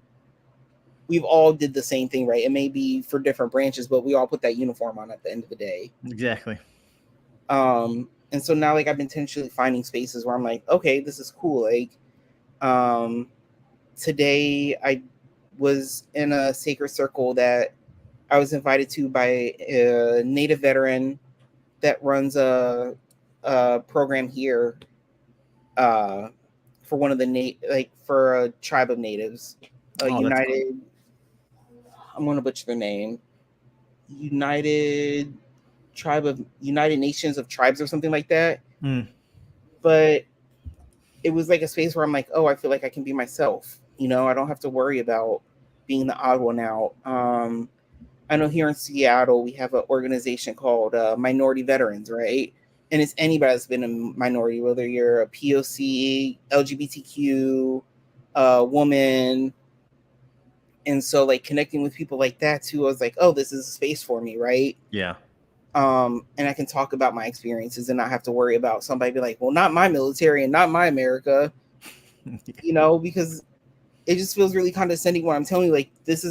did the same thing, right? It may be for different branches, but we all put that uniform on at the end of the day. Exactly. And so now, like, I've been intentionally finding spaces where I'm like, okay, this is cool. Like, today I was in a sacred circle that I was invited to by a Native veteran that runs a program here. For one of the for a tribe of natives, United. Cool. I'm gonna butcher their name. United Nations of Tribes or something like that. But it was like a space where I'm like, oh, I feel like I can be myself. I don't have to worry about being the odd one out. I know here in Seattle we have an organization called Minority Veterans, right? And it's anybody that's been a minority, whether you're a POC, LGBTQ, woman. And so, like, connecting with people like that too, I was like, oh, this is a space for me, right? Yeah. And I can talk about my experiences and not have to worry about somebody be like, well, not my military and not my America, because it just feels really condescending when I'm telling you, like, this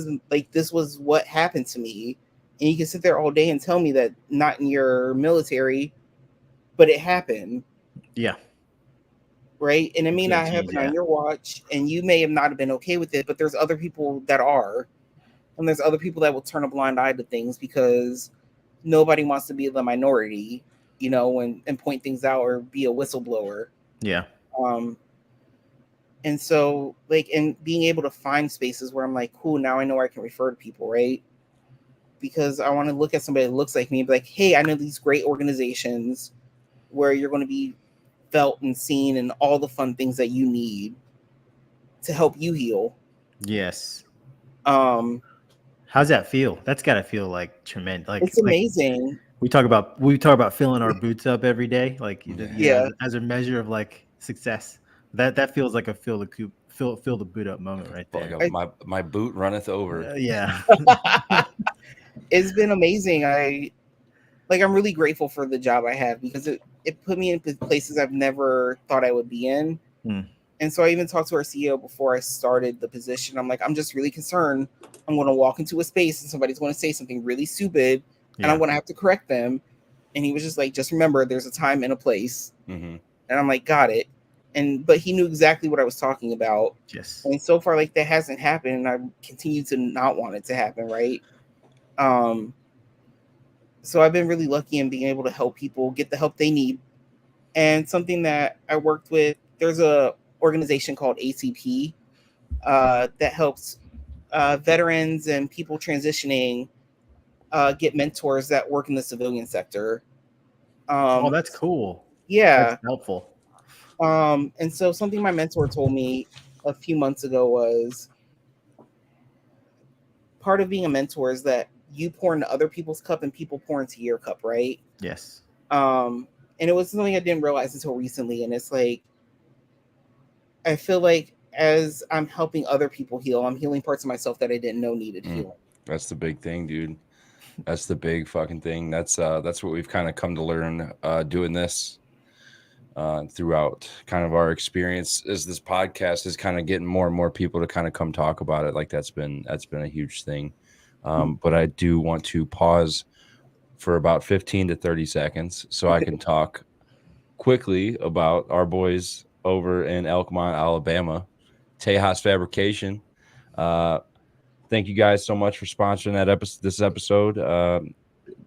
was what happened to me. And you can sit there all day and tell me that not in your military, but it happened. Yeah. Right. And it may not Can't change happen on that. your watch, and you may have not have been okay with it, but there's other people that are. And there's other people that will turn a blind eye to things because nobody wants to be the minority, and point things out or be a whistleblower. Yeah. And so, like, and being able to find spaces where I'm like, cool, now I know where I can refer to people, right? Because I want to look at somebody that looks like me and be like, hey, I know these great organizations where you're going to be felt and seen and all the fun things that you need to help you heal. Yes. How's that feel? That's got to feel like tremendous. Like, it's amazing. Like we talk about filling our boots up every day, like as a measure of like success. That feels like a fill the boot up moment right there. Like my boot runneth over. Yeah. It's been amazing. I'm really grateful for the job I have because it put me in places I've never thought I would be in. And so I even talked to our CEO before I started the position. I'm like, I'm just really concerned. I'm going to walk into a space and somebody's going to say something really stupid and I'm going to have to correct them. And he was just like, just remember, there's a time and a place. And I'm like, got it. But he knew exactly what I was talking about. Yes. And so far, like, that hasn't happened. And I continue to not want it to happen. Right. So I've been really lucky in being able to help people get the help they need. And something that I worked with, there's a organization called ACP that helps veterans and people transitioning get mentors that work in the civilian sector. Oh, that's cool. Yeah. That's helpful. And so something my mentor told me a few months ago was part of being a mentor is that you pour into other people's cup and people pour into your cup, right? Yes. And it was something I didn't realize until recently. And it's like, I feel like as I'm helping other people heal, I'm healing parts of myself that I didn't know needed healing. That's the big thing, dude. That's the big fucking thing. That's what we've kind of come to learn doing this throughout kind of our experience as this podcast is kind of getting more and more people to kind of come talk about it. Like that's been a huge thing. But I do want to pause for about 15 to 30 seconds so I can talk quickly about our boys over in Elkmont, Alabama, Tejas Fabrication. Thank you guys so much for sponsoring this episode.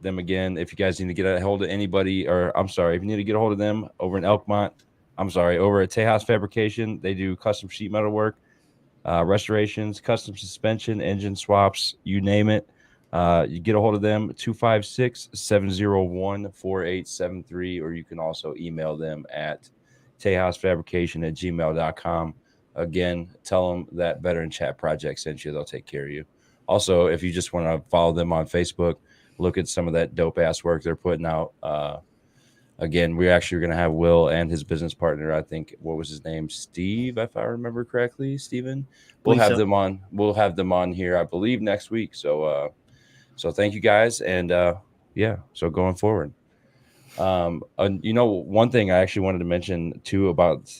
Them again, if you guys need to get a hold of anybody, or I'm sorry, if you need to get a hold of them over in Elkmont, over at Tejas Fabrication, they do custom sheet metal work, restorations, custom suspension, engine swaps, you name it. You get a hold of them, 256-701-4873, or you can also email them at tejasfabrication@gmail.com. Again, tell them that Veteran Chat Project sent you. They'll take care of you. Also, if you just want to follow them on Facebook, look at some of that dope-ass work they're putting out. Again, we're actually going to have Will and his business partner, I think, what was his name? Steve, if I remember correctly, Steven. We'll have them on. We'll have them on here, I believe, next week. So thank you guys. And so going forward. One thing I actually wanted to mention too about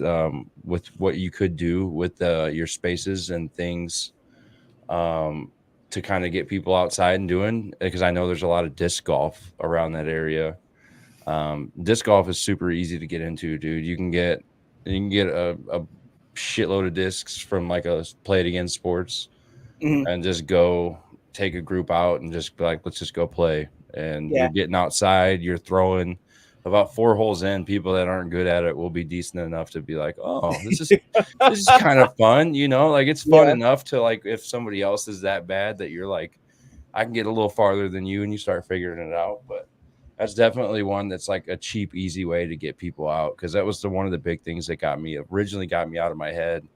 with what you could do with your spaces and things to kind of get people outside and doing, because I know there's a lot of disc golf around that area. Disc golf is super easy to get into, dude. You can get a shitload of discs from like a Play It Again Sports and just go take a group out and just be like, let's just go play. And you're getting outside, you're throwing about 4 holes in. People that aren't good at it will be decent enough to be like, oh, this is kind of fun, like it's fun enough to, like, if somebody else is that bad that you're like, I can get a little farther than you, and you start figuring it out. But that's definitely one that's like a cheap, easy way to get people out, because that was one of the big things that originally got me out of my head.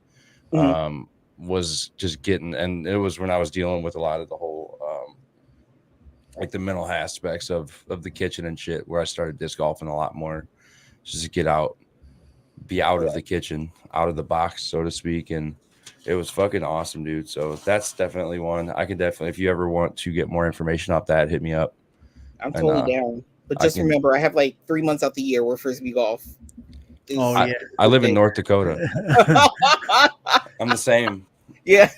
Was just getting, and it was when I was dealing with a lot of the whole like the mental aspects of the kitchen and shit, where I started disc golfing a lot more, just to get out, be out of the kitchen, out of the box, so to speak. And it was fucking awesome, dude. So that's definitely one I could definitely, if you ever want to get more information off that, hit me up. I'm totally down. But just remember, I have like 3 months out the year where frisbee golf is. Oh yeah. I live in North Dakota. I'm the same. Yeah.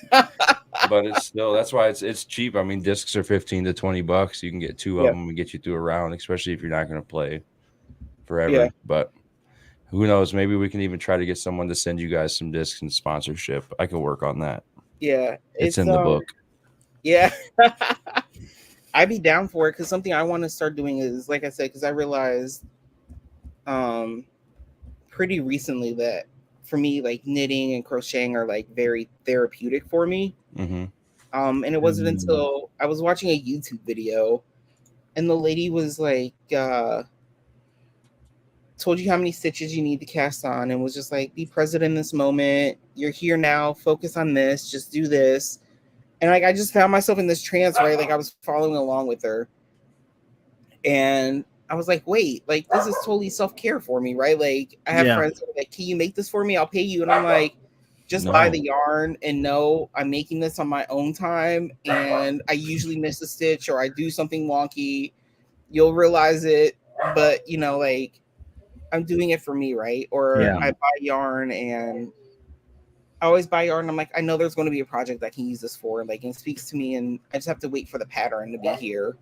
But it's still, that's why it's cheap. I mean, discs are $15 to $20. You can get two of them and get you through a round, especially if you're not going to play forever. Yeah. But who knows? Maybe we can even try to get someone to send you guys some discs and sponsorship. I can work on that. Yeah. It's in the book. Yeah. I'd be down for it because something I want to start doing is, like I said, because I realized pretty recently that for me, like knitting and crocheting are like very therapeutic for me. Mm-hmm. And it wasn't until I was watching a YouTube video and the lady was like, told you how many stitches you need to cast on and was just like, be present in this moment. You're here now. Focus on this. Just do this. And like, I just found myself in this trance, right? Like I was following along with her. And I was like, wait, like this is totally self-care for me, right? Like I have friends that are like, can you make this for me? I'll pay you. And I'm like, just buy the yarn and know I'm making this on my own time. And I usually miss a stitch or I do something wonky. You'll realize it. But you know, like I'm doing it for me, right? Or I buy yarn and I always buy yarn. I'm like, I know there's going to be a project I can use this for. Like it speaks to me and I just have to wait for the pattern to be here.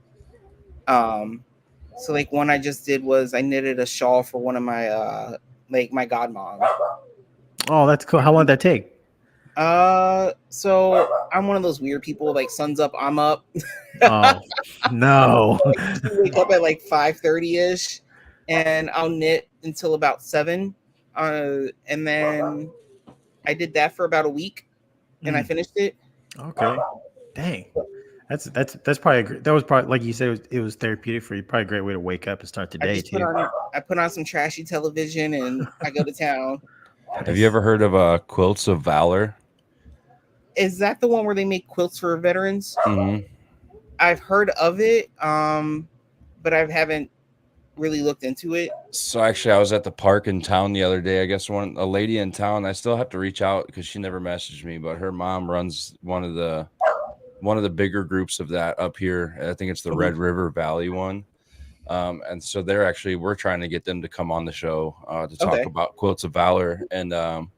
So like one I just did was I knitted a shawl for one of my like my godmom. Oh, that's cool. How long did that take? So I'm one of those weird people, like sun's up, I'm up. Oh no. I wake up at like 5:30ish and I'll knit until about 7. And then I did that for about a week and I finished it. Okay. Dang. That's probably that was probably, like you said, it was therapeutic for you. Probably a great way to wake up and start the day too. I put on some trashy television and I go to town. Have you ever heard of Quilts of Valor? Is that the one where they make quilts for veterans? Mm-hmm. I've heard of it, but I haven't really looked into it. So actually, I was at the park in town the other day. I guess a lady in town. I still have to reach out because she never messaged me, but her mom runs one of the bigger groups of that up here. I think it's the Red River Valley one. And so we're trying to get them to come on the show to talk about Quilts of Valor. And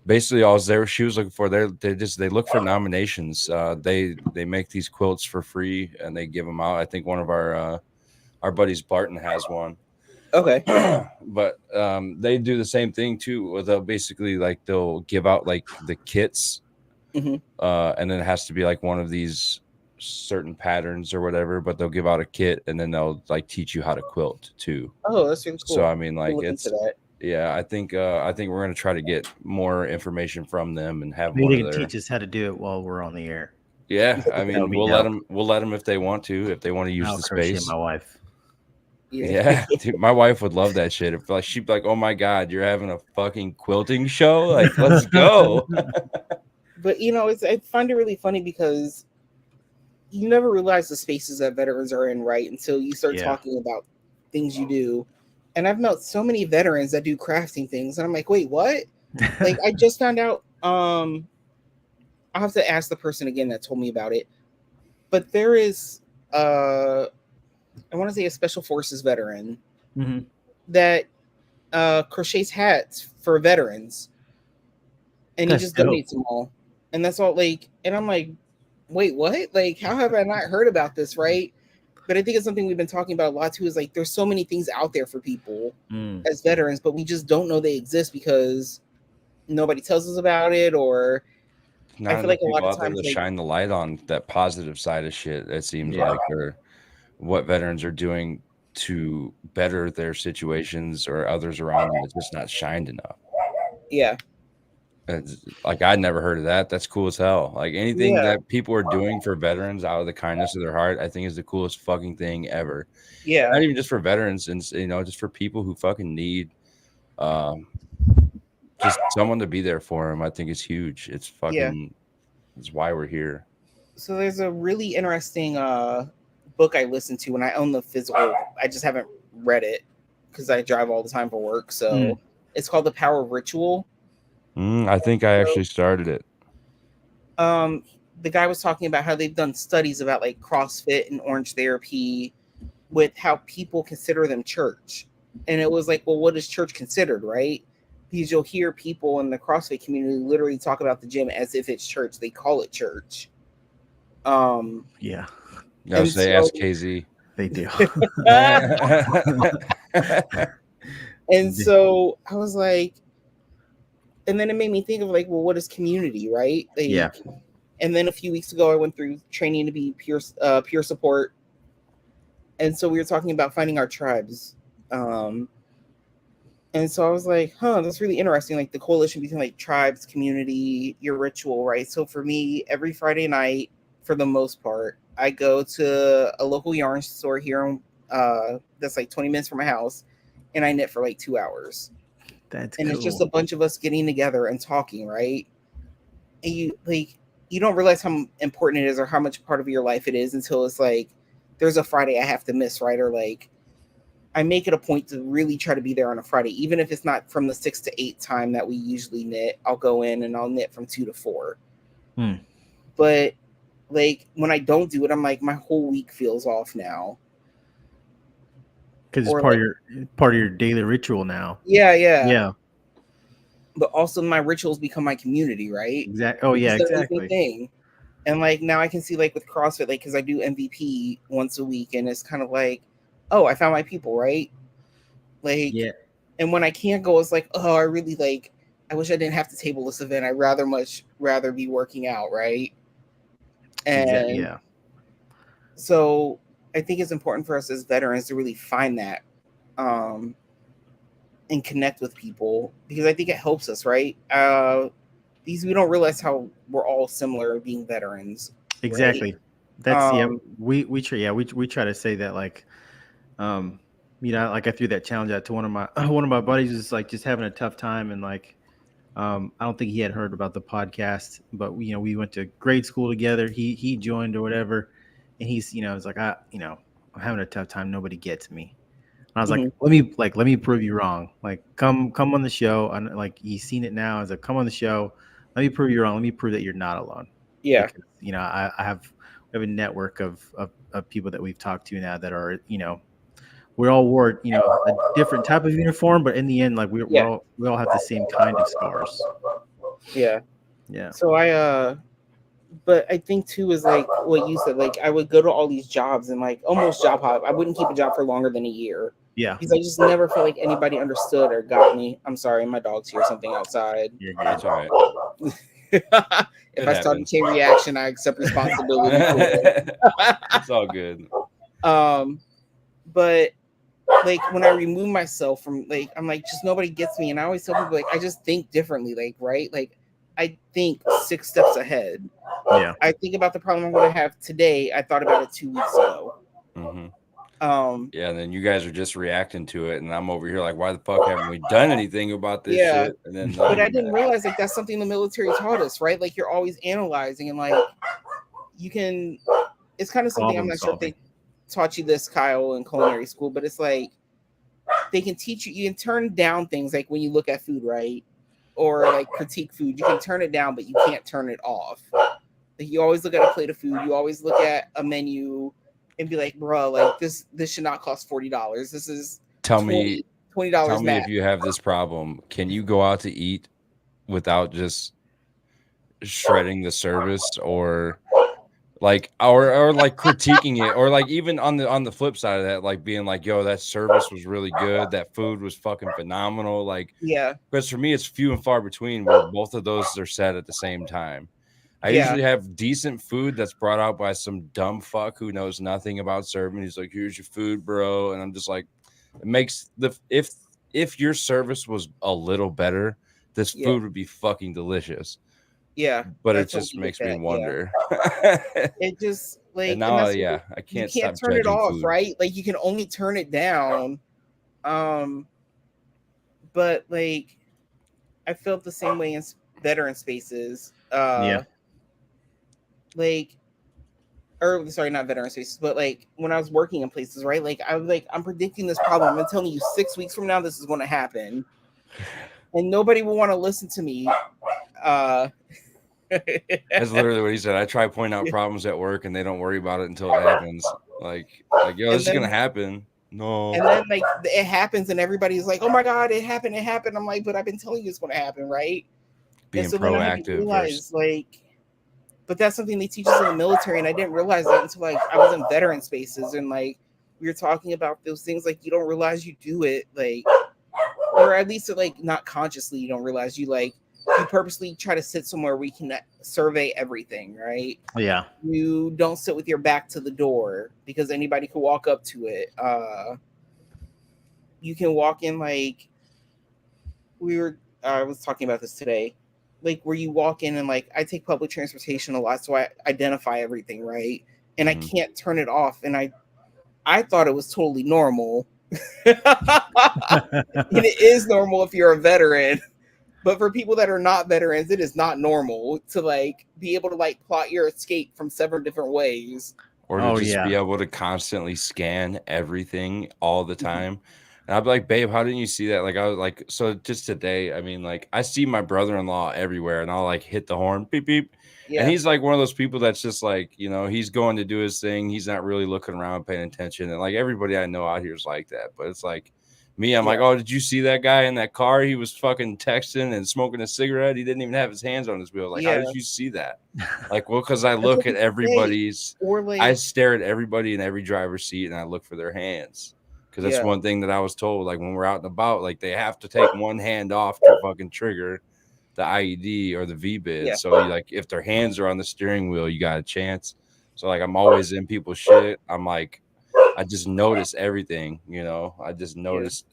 basically all she was looking for, they look for nominations. They make these quilts for free and they give them out. I think one of our buddies Barton has one. Okay. But they do the same thing too. They'll give out like the kits. Mm-hmm. And then it has to be like one of these certain patterns or whatever, but they'll give out a kit and then they'll like teach you how to quilt too. Oh, that's really cool. So I mean, like I think we're gonna try to get more information from them and have maybe they can teach us how to do it while we're on the air. Yeah, I mean, we'll let them if they want to use the space. My wife. Yeah, dude, my wife would love that shit. If like she'd be like, "Oh my god, you're having a fucking quilting show? Like, let's go." But you know, I find it really funny because you never realize the spaces that veterans are in, right? Until you start talking about things you do. And I've met so many veterans that do crafting things, and I'm like, wait, what? Like, I just found out. I'll have to ask the person again that told me about it. But there is, I want to say a Special Forces veteran that crochets hats for veterans, and he just donates them all. And that's all. Like, and I'm like, wait, what? Like, how have I not heard about this, right? But I think it's something we've been talking about a lot too, is like there's so many things out there for people as veterans, but we just don't know they exist because nobody tells us about it, or I feel like a lot of times to shine the light on that positive side of shit, it seems like, or what veterans are doing to better their situations or others around them. It's just not shined enough. Yeah. It's, like, I'd never heard of that. That's cool as hell. Like, anything that people are doing for veterans out of the kindness of their heart, I think is the coolest fucking thing ever. Yeah. Not even just for veterans, and just for people who fucking need just someone to be there for them. I think it's huge. It's fucking it's why we're here. So there's a really interesting book I listened to, and I own the physical. I just haven't read it because I drive all the time for work. So it's called The Power of Ritual. I think I actually started it. The guy was talking about how they've done studies about like CrossFit and orange therapy, with how people consider them church. And it was like, well, what is church considered, right? Because you'll hear people in the CrossFit community literally talk about the gym as if it's church. They call it church. Yeah, I would say so, SKZ. they do. And so I was like, and then it made me think of like, well, what is community, right? Like, Yeah. And then a few weeks ago, I went through training to be peer support, and so we were talking about finding our tribes. And so I was like, that's really interesting. Like the coalition between like tribes, community, your ritual, right? So for me, every Friday night, for the most part, I go to a local yarn store here that's like 20 minutes from my house, and I knit for like 2 hours. That's and cool. It's just a bunch of us getting together and talking, right? And you don't realize how important it is or how much part of your life it is until it's like there's a Friday I have to miss, right? Or like I make it a point to really try to be there on a Friday, even if it's not from the 6 to 8 time that we usually knit. I'll go in and I'll knit from 2 to 4. But like when I don't do it, I'm like my whole week feels off now. Because it's part of your daily ritual now. Yeah. But also my rituals become my community, right? Exactly. Oh yeah, exactly. Thing. And like now I can see like with CrossFit, like because I do MVP once a week, and it's kind of like, oh, I found my people, right? Like, yeah. And when I can't go, it's like, oh, I really like. I wish I didn't have to table this event. I'd much rather be working out, right? And yeah. So I think it's important for us as veterans to really find that, and connect with people, because I think it helps us, right? We don't realize how we're all similar being veterans. Exactly. Right? That's we try to say that, like, like I threw that challenge out to one of my buddies who's like just having a tough time, and like I don't think he had heard about the podcast, but we went to grade school together. He joined or whatever, and he's it's like I'm having a tough time. Nobody gets me. And I was like, let me prove you wrong. Like, come on the show. And like, he's seen it now. I was like, come on the show. Let me prove you wrong. Let me prove that you're not alone. Yeah. Because, we have a network of people that we've talked to now that are, we all wore, a different type of uniform, but in the end, like we all have the same kind of scars. Yeah. Yeah. So but I think too is like what you said, like I would go to all these jobs and like almost job hop. I wouldn't keep a job for longer than a year. Yeah. Because I just never felt like anybody understood or got me. I'm sorry, my dog's here, something outside. You're good. It's all right. If I start a chain reaction, I accept responsibility for it. It's all good. But like when I remove myself from like, I'm like, just nobody gets me. And I always tell people like, I just think differently, like, right? Like I think 6 steps ahead. Yeah. I think about the problem I'm going to have today. I thought about it 2 weeks ago. Mm-hmm. Yeah, and then you guys are just reacting to it, and I'm over here like, why the fuck haven't we done anything about this shit? And then, but I didn't realize like that's something the military taught us, right? Like you're always analyzing, and like you can. It's kind of something I'm not sure if they taught you this, Kyle, in culinary school, but it's like they can teach you. You can turn down things like when you look at food, right? Or like critique food, you can turn it down, but you can't turn it off. Like you always look at a plate of food, you always look at a menu and be like, bro, like this should not cost $40. This is $20 Tell me if you have this problem. Can you go out to eat without just shredding the service, or like critiquing it, or like even on the flip side of that, like being like, yo, that service was really good, that food was fucking phenomenal. Like, yeah, because for me it's few and far between where both of those are said at the same time. I usually have decent food that's brought out by some dumb fuck who knows nothing about serving. He's like, here's your food, bro. And I'm just like, it makes if your service was a little better, this food would be fucking delicious. Yeah. But it just makes me wonder. It just like, and now, I can't stop turn it off, food. right? Like you can only turn it down. But like I felt the same way in veteran spaces. Like, or sorry, not veteran spaces, but like when I was working in places, right? Like I was like, I'm predicting this problem. I'm telling you 6 weeks from now, this is going to happen. And nobody will want to listen to me. That's literally what he said. I try pointing out problems at work and they don't worry about it until it happens. Like yo, this is gonna happen. No. And then like it happens, and everybody's like, "Oh my god, it happened! It happened!" I'm like, "But I've been telling you it's going to happen, right?" Being and so then I had to proactive realize, like, but that's something they teach us in the military, and I didn't realize that until like I was in veteran spaces, and like we were talking about those things, like you don't realize you do it, like, or at least like not consciously, you don't realize you purposely try to sit somewhere where you can survey everything, right? Yeah. You don't sit with your back to the door because anybody could walk up to it. You can walk in like I was talking about this today, like where you walk in and like I take public transportation a lot, so I identify everything, right? And I can't turn it off. And I thought it was totally normal. And it is normal if you're a veteran. But for people that are not veterans, it is not normal to like be able to like plot your escape from several different ways. Or to just be able to constantly scan everything all the time. And I'd be like, babe, how didn't you see that? Like, I was like, so just today, I mean, like, I see my brother-in-law everywhere and I'll like hit the horn, beep, beep. Yeah. And he's like one of those people that's just like, you know, he's going to do his thing. He's not really looking around, paying attention. And like everybody I know out here is like that. But it's like me, I'm like, oh, did you see that guy in that car? He was fucking texting and smoking a cigarette. He didn't even have his hands on his wheel. Like, how did you see that? Like, well, because I look at everybody's, I stare at everybody in every driver's seat and I look for their hands. Because that's one thing that I was told, like when we're out and about, like they have to take one hand off to fucking trigger the IED or the V-bid. Yeah. So like if their hands are on the steering wheel, you got a chance. So like I'm always in people's shit. I'm like, I just notice everything, you know. I just noticed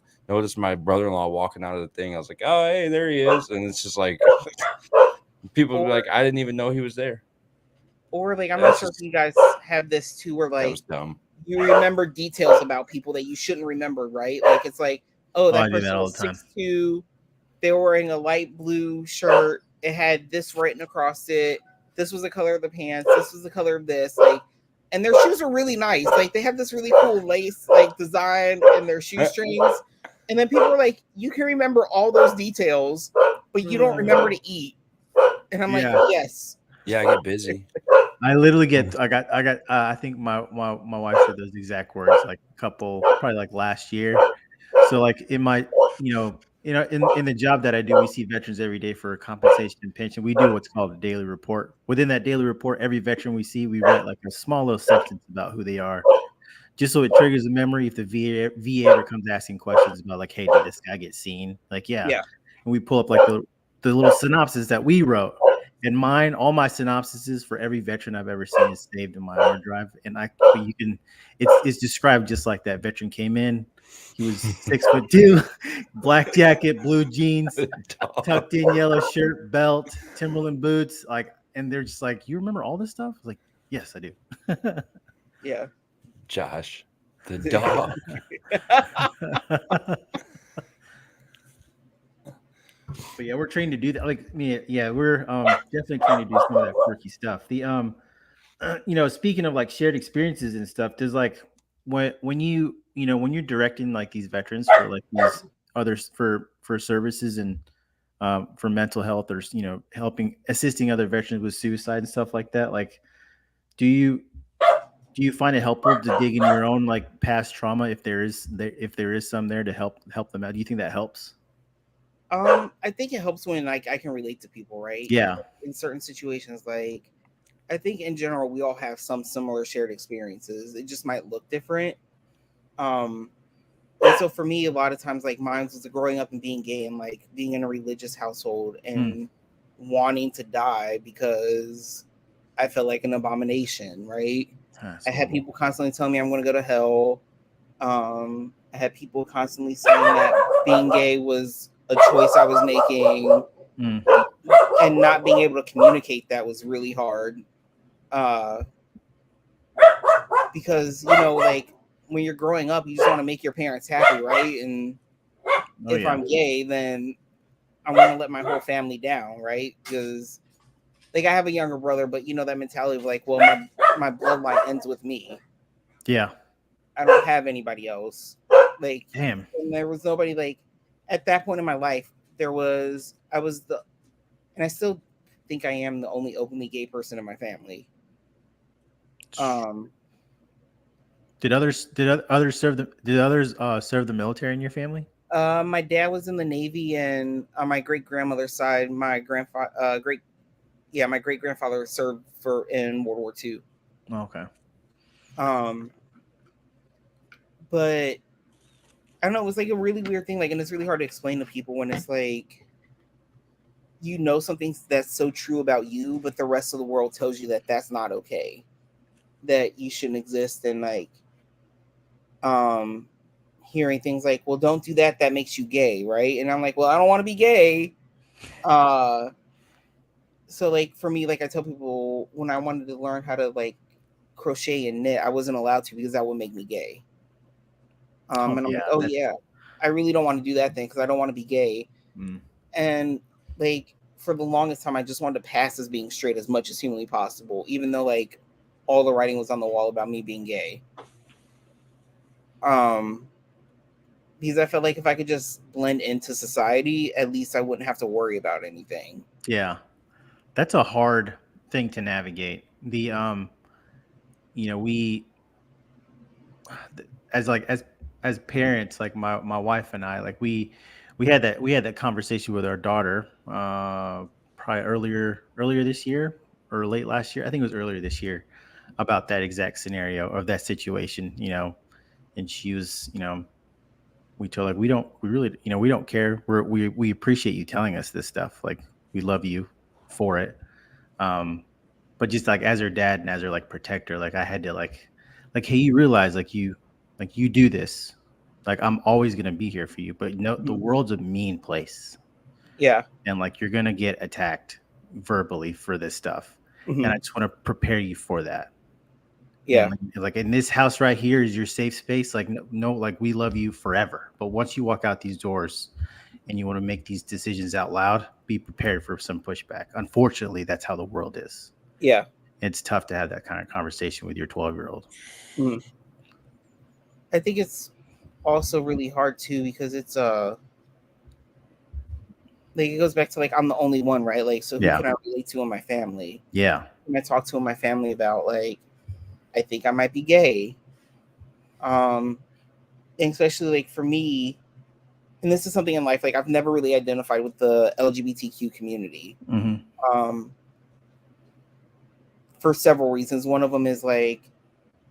my brother-in-law walking out of the thing. I was like, oh, hey, there he is. And it's just like people be like, I didn't even know he was there. Or like I'm not sure if you guys have this too, where like that was dumb. You remember details about people that you shouldn't remember, right? Like it's like, oh, that person was 6'2", they were wearing a light blue shirt, it had this written across it, this was the color of the pants, this was the color of this, like, and their shoes are really nice, like they have this really cool lace like design in their shoestrings, and then people are like, you can remember all those details, but you don't remember to eat, and I'm like, yes. Yeah, I get busy. I literally get, I think my wife said those exact words, like probably like last year. So like in my, in the job that I do, we see veterans every day for compensation and pension. We do what's called a daily report. Within that daily report, every veteran we see, we write like a small little sentence about who they are, just so it triggers a memory. If the VA ever comes asking questions about like, hey, did this guy get seen? Like, yeah. And we pull up like the little synopsis that we wrote. And all my synopsises for every veteran I've ever seen is saved in my hard drive. And it's described just like that. Veteran came in, he was 6'2", black jacket, blue jeans, tucked in yellow shirt, belt, Timberland boots. Like, and they're just like, you remember all this stuff? I was like, yes, I do. Yeah. Josh, the dog. But yeah, we're trained to do that. Like, we're definitely trained to do some of that quirky stuff. The speaking of like shared experiences and stuff, does like when you're directing like these veterans for like these others for services and for mental health or assisting other veterans with suicide and stuff like that, like do you find it helpful to dig in your own like past trauma if there is some there to help them out? Do you think that helps? I think it helps when like I can relate to people, right? Yeah. In certain situations, like I think in general we all have some similar shared experiences. It just might look different. And so for me, a lot of times, like mine was growing up and being gay and like being in a religious household and wanting to die because I felt like an abomination, right? I had people constantly telling me I'm going to go to hell. I had people constantly saying that being gay was a choice I was making, and not being able to communicate that was really hard. Because like when you're growing up, you just want to make your parents happy, right? And if I'm gay, then I want to let my whole family down, right? Because like I have a younger brother, but that mentality of like, well, my bloodline ends with me. Yeah, I don't have anybody else. Like, damn. And there was nobody like. At that point in my life, and I still think I am the only openly gay person in my family. Did others serve the military in your family? My dad was in the Navy, and on my great grandmother's side, my great grandfather served in World War II. Okay. But I don't know, it was like a really weird thing, like, and it's really hard to explain to people when it's like, you know, something that's so true about you, but the rest of the world tells you that that's not okay, that you shouldn't exist, and like, hearing things like, well, don't do that, that makes you gay, right? And I'm like, well, I don't want to be gay. So like for me, like I tell people when I wanted to learn how to like crochet and knit, I wasn't allowed to because that would make me gay. And I'm like, oh yeah, I really don't want to do that thing because I don't want to be gay. And like for the longest time, I just wanted to pass as being straight as much as humanly possible, even though like all the writing was on the wall about me being gay. Because I felt like if I could just blend into society, at least I wouldn't have to worry about anything. Yeah, that's a hard thing to navigate. We as parents, like my wife and I, like we had that conversation with our daughter probably earlier this year or late last year. I think it was earlier this year about that exact scenario of that situation, and she was, we told her we don't care. We appreciate you telling us this stuff. Like we love you for it. But just like as her dad and as her like protector, like I had to like, hey, you realize like you do this, like I'm always gonna be here for you. But no, the world's a mean place. Yeah. And like you're gonna get attacked verbally for this stuff. And I just want to prepare you for that. Yeah. And like in this house right here is your safe space. Like no, like we love you forever. But once you walk out these doors and you want to make these decisions out loud, be prepared for some pushback. Unfortunately, that's how the world is. Yeah. It's tough to have that kind of conversation with your 12-year-old. I think it's also really hard too because it's like it goes back to like I'm the only one, right? Like so who can I relate to in my family? Yeah. When I talk to my family about like I think I might be gay. And especially like for me, and this is something in life, like I've never really identified with the LGBTQ community. For several reasons. One of them is like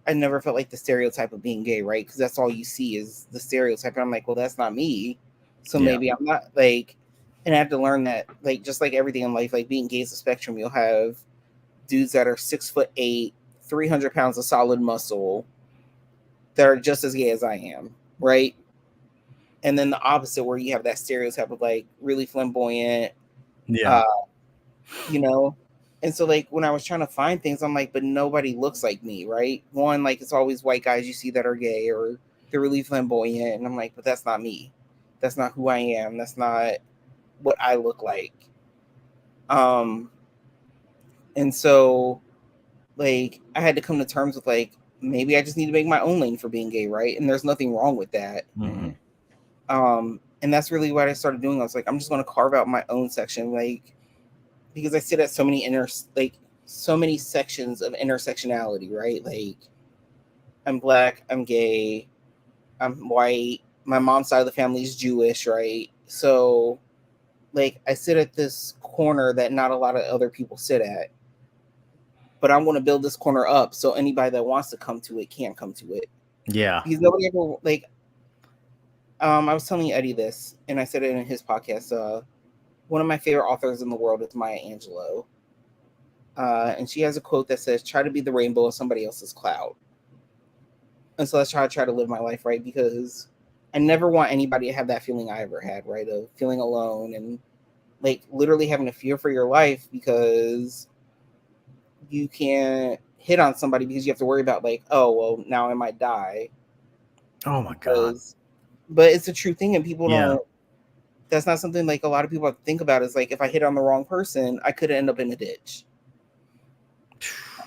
I never felt like the stereotype of being gay, right? Because that's all you see is the stereotype. And I'm like, well, that's not me. So maybe I'm not like, and I have to learn that, like, just like everything in life, like being gay is a spectrum. You'll have dudes that are 6'8", 300 pounds of solid muscle that are just as gay as I am, right? And then the opposite, where you have that stereotype of like really flamboyant, And so like when I was trying to find things, I'm like, but nobody looks like me, right? One, like it's always white guys you see that are gay or they're really flamboyant. And I'm like, but that's not me. That's not who I am. That's not what I look like. And so like I had to come to terms with like, maybe I just need to make my own lane for being gay, right? And there's nothing wrong with that. And that's really what I started doing. I was like, I'm just going to carve out my own section, like, because I sit at so many sections of intersectionality, right? Like, I'm Black, I'm gay, I'm white, my mom's side of the family is Jewish, right? So, like, I sit at this corner that not a lot of other people sit at. But I want to build this corner up so anybody that wants to come to it can come to it. Yeah. Because nobody ever, like, I was telling Eddie this, and I said it in his podcast. One of my favorite authors in the world is Maya Angelou. And she has a quote that says, try to be the rainbow in somebody else's cloud. And so that's how I try to live my life, right? Because I never want anybody to have that feeling I ever had, right? Of feeling alone and like literally having to fear for your life because you can't hit on somebody because you have to worry about like, oh, well, now I might die. Oh my God. But it's a true thing and people don't. That's not something like a lot of people think about is like if I hit on the wrong person, I could end up in a ditch.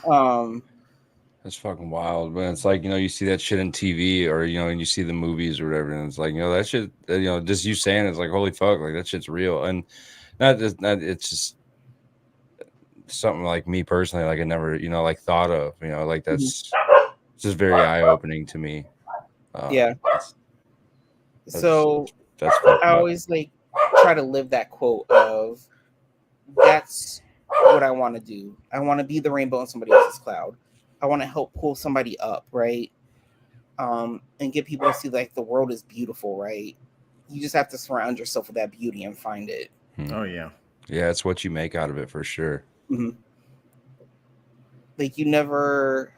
That's fucking wild. But it's like, you see that shit in TV or, and you see the movies or whatever. And it's like, that shit, just you saying it's like, holy fuck, like that shit's real. And it's just something like me personally, like I never, like thought of, like that's It's just very eye opening to me. Yeah. That's So fucked I up. always like try to live that quote of that's what I want to do. I want to be the rainbow in somebody else's cloud. I want to help pull somebody up, right? And get people to see like the world is beautiful, right? You just have to surround yourself with that beauty and find it. Oh yeah. Yeah, it's what you make out of it for sure. Mm-hmm. Like you never.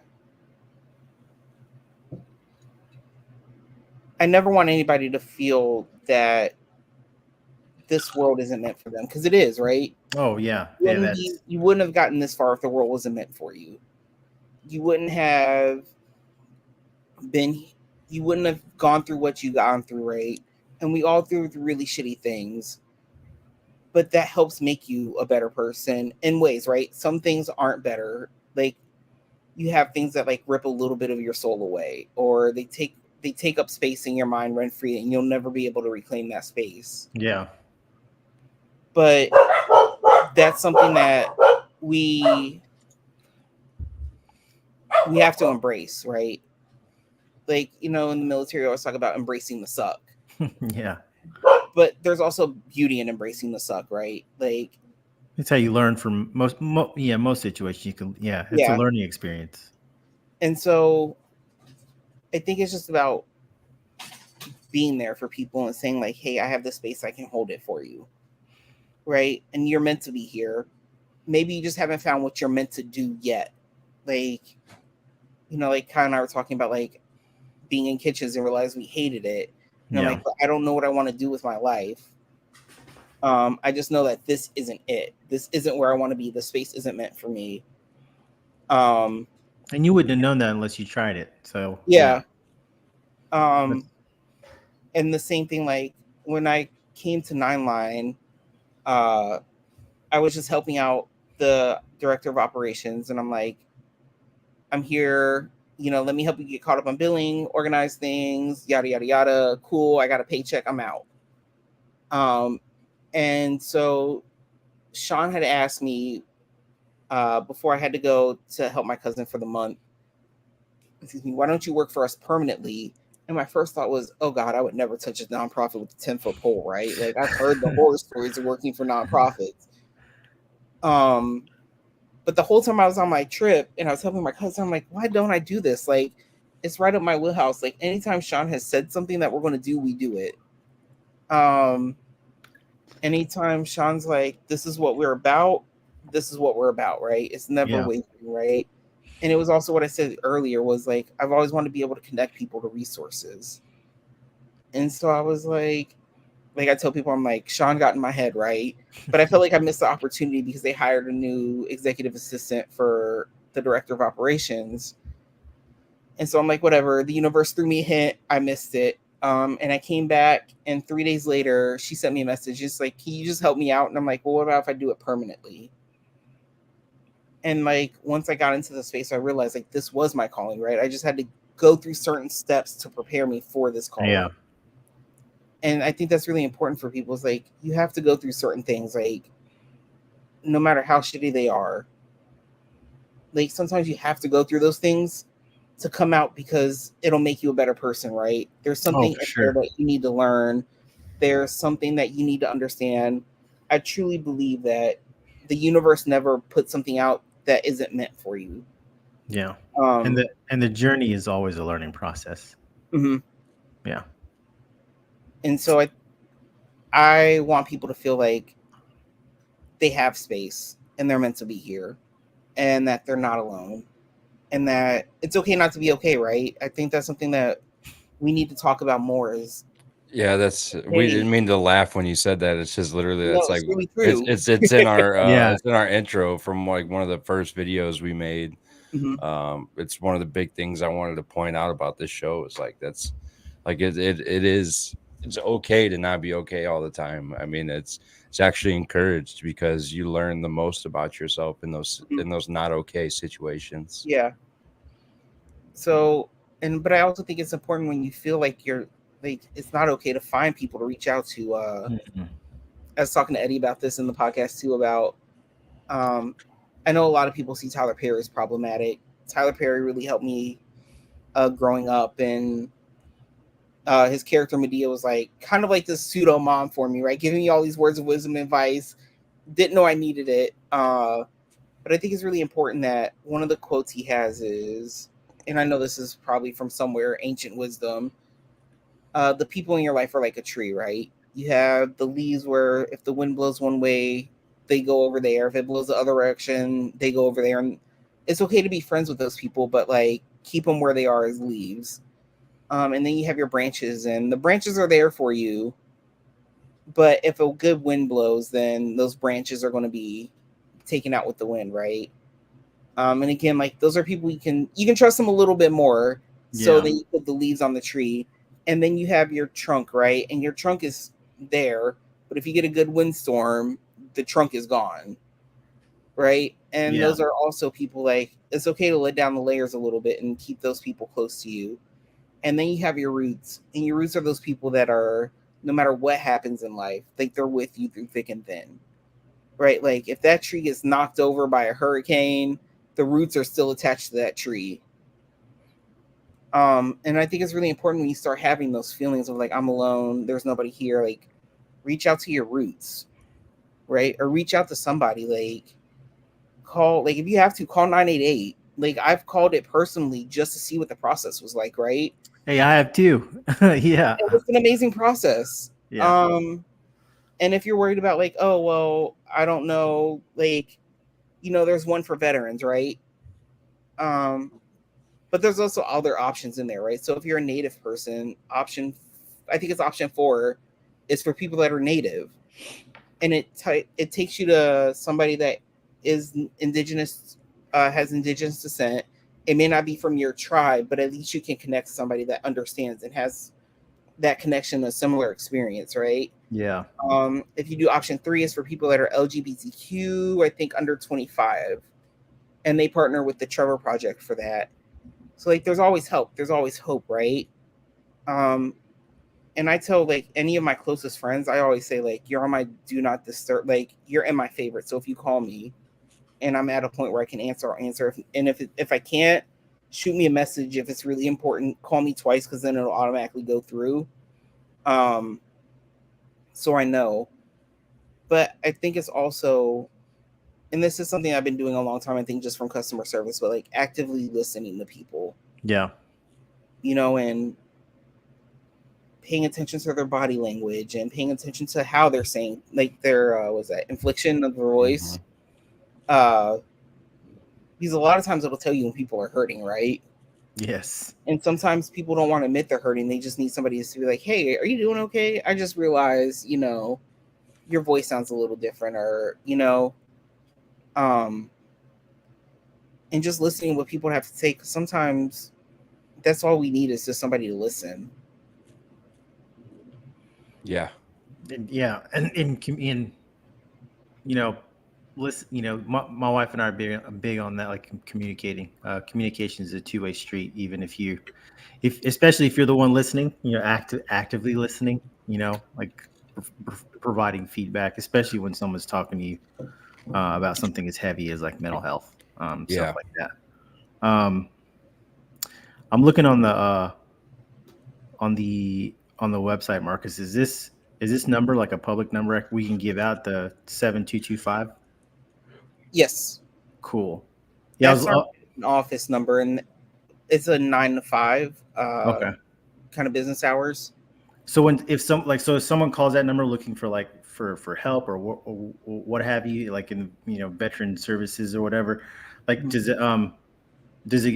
I never want anybody to feel that this world isn't meant for them, because it is, right? Oh yeah. You wouldn't have gotten this far if the world wasn't meant for you. You wouldn't have gone through what you've gone through, right? And we all through really shitty things, but that helps make you a better person in ways, right? Some things aren't better. Like you have things that like rip a little bit of your soul away, or they take up space in your mind rent free, and you'll never be able to reclaim that space. Yeah. But that's something that we have to embrace, right? Like, in the military, I always talk about embracing the suck. Yeah. But there's also beauty in embracing the suck, right? Like, it's how you learn from most situations. You can, it's a learning experience. And so I think it's just about being there for people and saying like, hey, I have this space, I can hold it for you. Right? And you're meant to be here. Maybe you just haven't found what you're meant to do yet. Like, like Kyle and I were talking about like being in kitchens and realized we hated it. And I'm like, I don't know what I want to do with my life. I just know that this isn't it. This isn't where I want to be. The space isn't meant for me. And you wouldn't have known that unless you tried it. So yeah. And the same thing, like when I came to 9line, I was just helping out the director of operations, and I'm like, I'm here, let me help you get caught up on billing, organize things, yada, yada, yada. Cool. I got a paycheck. I'm out. And so Sean had asked me before I had to go to help my cousin for the month, why don't you work for us permanently? And my first thought was, oh God, I would never touch a nonprofit with a 10-foot pole, right? Like I've heard the horror stories of working for nonprofits. But the whole time I was on my trip and I was helping my cousin, I'm like, why don't I do this? Like, it's right up my wheelhouse. Like anytime Sean has said something that we're going to do, we do it. Anytime Sean's like, this is what we're about, right? It's never wavering, right? And it was also what I said earlier was like, I've always wanted to be able to connect people to resources. And so I was like I tell people, I'm like, Sean got in my head, right? But I felt like I missed the opportunity because they hired a new executive assistant for the director of operations. And so I'm like, whatever, the universe threw me a hint. I missed it. And I came back, and 3 days later, she sent me a message. Just like, can you just help me out? And I'm like, well, what about if I do it permanently? And like, once I got into the space, I realized like this was my calling, right? I just had to go through certain steps to prepare me for this calling. Yeah. And I think that's really important for people. It's like, you have to go through certain things, like no matter how shitty they are. Like sometimes you have to go through those things to come out because it'll make you a better person, right? There's something there that you need to learn. There's something that you need to understand. I truly believe that the universe never puts something out that isn't meant for you. Yeah. And the journey is always a learning process. Mm-hmm. Yeah. And so I want people to feel like they have space and they're meant to be here, and that they're not alone, and that it's okay not to be okay, right? I think that's something that we need to talk about more. We didn't mean to laugh when you said that. It's just literally that's like really true. It's in our it's in our intro from like one of the first videos we made. Mm-hmm. It's one of the big things I wanted to point out about this show is like that's like it's okay to not be okay all the time. I mean, it's actually encouraged because you learn the most about yourself in those not okay situations. Yeah. So, but I also think it's important when you feel like you're like it's not okay to find people to reach out to. I was talking to Eddie about this in the podcast too about I know a lot of people see Tyler Perry as problematic. Tyler Perry really helped me growing up, and his character Medea was like kind of like this pseudo mom for me, right? Giving me all these words of wisdom and advice. Didn't know I needed it. But I think it's really important that one of the quotes he has is, and I know this is probably from somewhere ancient wisdom, the people in your life are like a tree, right? You have the leaves where if the wind blows one way, they go over there. If it blows the other direction, they go over there. And it's okay to be friends with those people, but like keep them where they are as leaves. And then you have your branches, and the branches are there for you. But if a good wind blows, then those branches are going to be taken out with the wind, right? And again, like those are people you can trust them a little bit more. So then you put the leaves on the tree, and then you have your trunk, right? And your trunk is there, but if you get a good windstorm, the trunk is gone, right? And those are also people like it's okay to let down the layers a little bit and keep those people close to you. And then you have your roots, and your roots are those people that are no matter what happens in life, like they're with you through thick and thin, right? Like if that tree gets knocked over by a hurricane, the roots are still attached to that tree. And I think it's really important when you start having those feelings of like, I'm alone, there's nobody here, like reach out to your roots, right? Or reach out to somebody, like call, like if you have to call 988. Like I've called it personally just to see what the process was like, right? Hey, I have too. Yeah. It was an amazing process. Yeah. And if you're worried about like, oh, well, I don't know, like, there's one for veterans, right? But there's also other options in there, right? So if you're a native person, I think it's option 4 is for people that are native. And it takes you to somebody that is indigenous, has indigenous descent. It may not be from your tribe, but at least you can connect to somebody that understands and has that connection, a similar experience, right? Yeah. If you do option 3 is for people that are LGBTQ, I think under 25, and they partner with the Trevor Project for that. So like, there's always help. There's always hope, right? And I tell like any of my closest friends, I always say like, you're on my do not disturb, like you're in my favorite. So if you call me and I'm at a point where I can answer, I'll answer. If I can't, shoot me a message. If it's really important, call me twice, because then it'll automatically go through. So I know. But I think it's also, and this is something I've been doing a long time, I think just from customer service, but like actively listening to people. Yeah. And paying attention to their body language and paying attention to how they're saying, like their inflection of the voice. Because a lot of times it'll tell you when people are hurting, right? Yes. And sometimes people don't want to admit they're hurting. They just need somebody to be like, hey, are you doing okay? I just realized, your voice sounds a little different, or, and just listening to what people have to say. 'Cause sometimes that's all we need is just somebody to listen. Yeah. Yeah. And listen, my wife and I are big on that, like communicating. Communication is a two-way street, even especially if you're the one listening, actively listening, like providing feedback, especially when someone's talking to you about something as heavy as like mental health, stuff like that. I'm looking on the website, Marcus. Is this number like a public number we can give out, the 7225? Yes. Cool. Yeah, that's our office number, and it's a 9 to 5 kind of business hours. So if someone calls that number looking for like for help or what have you, like in veteran services or whatever, like does it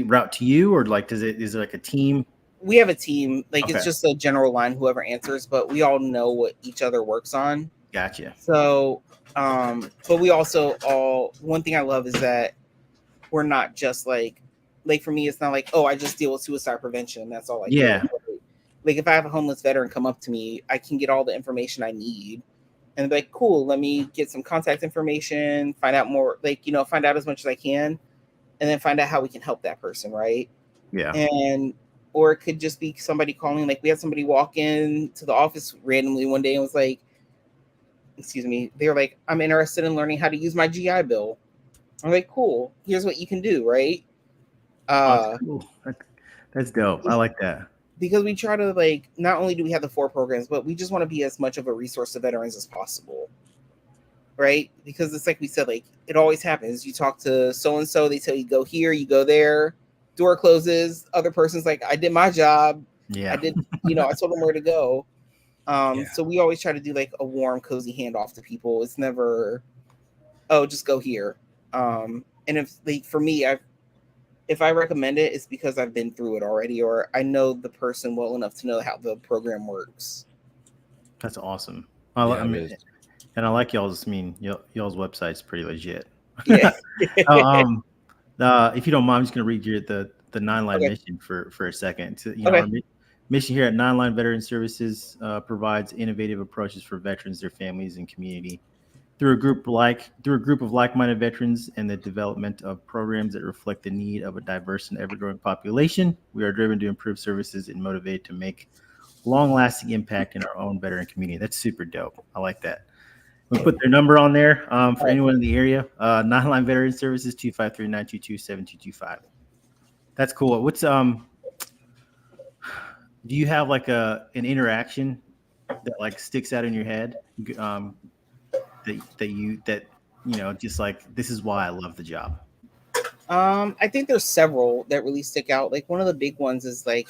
route to you, or like is it like a team? We have a team, like it's just a general line, whoever answers, but we all know what each other works on. Gotcha. So but we also one thing I love is that we're not just like for me, it's not like, oh, I just deal with suicide prevention, that's all I do. Like if I have a homeless veteran come up to me, I can get all the information I need and be like, cool, let me get some contact information, find out more, find out as much as I can, and then find out how we can help that person, right? Yeah. And or it could just be somebody calling, like we had somebody walk in to the office randomly one day and was like, excuse me, they were like, I'm interested in learning how to use my GI Bill. I'm like, cool, here's what you can do, right? That's cool. That's dope. I like that. Because we try to, like, not only do we have the 4 programs, but we just want to be as much of a resource to veterans as possible. Right? Because it's like we said, like, it always happens. You talk to so-and-so, they tell you go here, you go there, door closes, other person's like, I did my job. Yeah. I did, I told them where to go. So we always try to do like a warm, cozy handoff to people. It's never, oh, just go here. And if, like, for me, if I recommend it, it's because I've been through it already, or I know the person well enough to know how the program works. That's awesome. Yeah, And I like y'all's website's pretty legit. Yeah. If you don't mind, I'm just gonna read you the 9-line Okay. mission for a second. Okay. Our mission here at 9-line Veteran Services provides innovative approaches for veterans, their families, and community through a group of like-minded veterans and the development of programs that reflect the need of a diverse and ever-growing population. We are driven to improve services and motivated to make long-lasting impact in our own veteran community. That's super dope. I like that. We put their number on there for anyone in the area. 9-line Veteran Services 253-922-7225. That's cool. What's do you have like an interaction that like sticks out in your head that just like, this is why I love the job? I think there's several that really stick out. Like, one of the big ones is like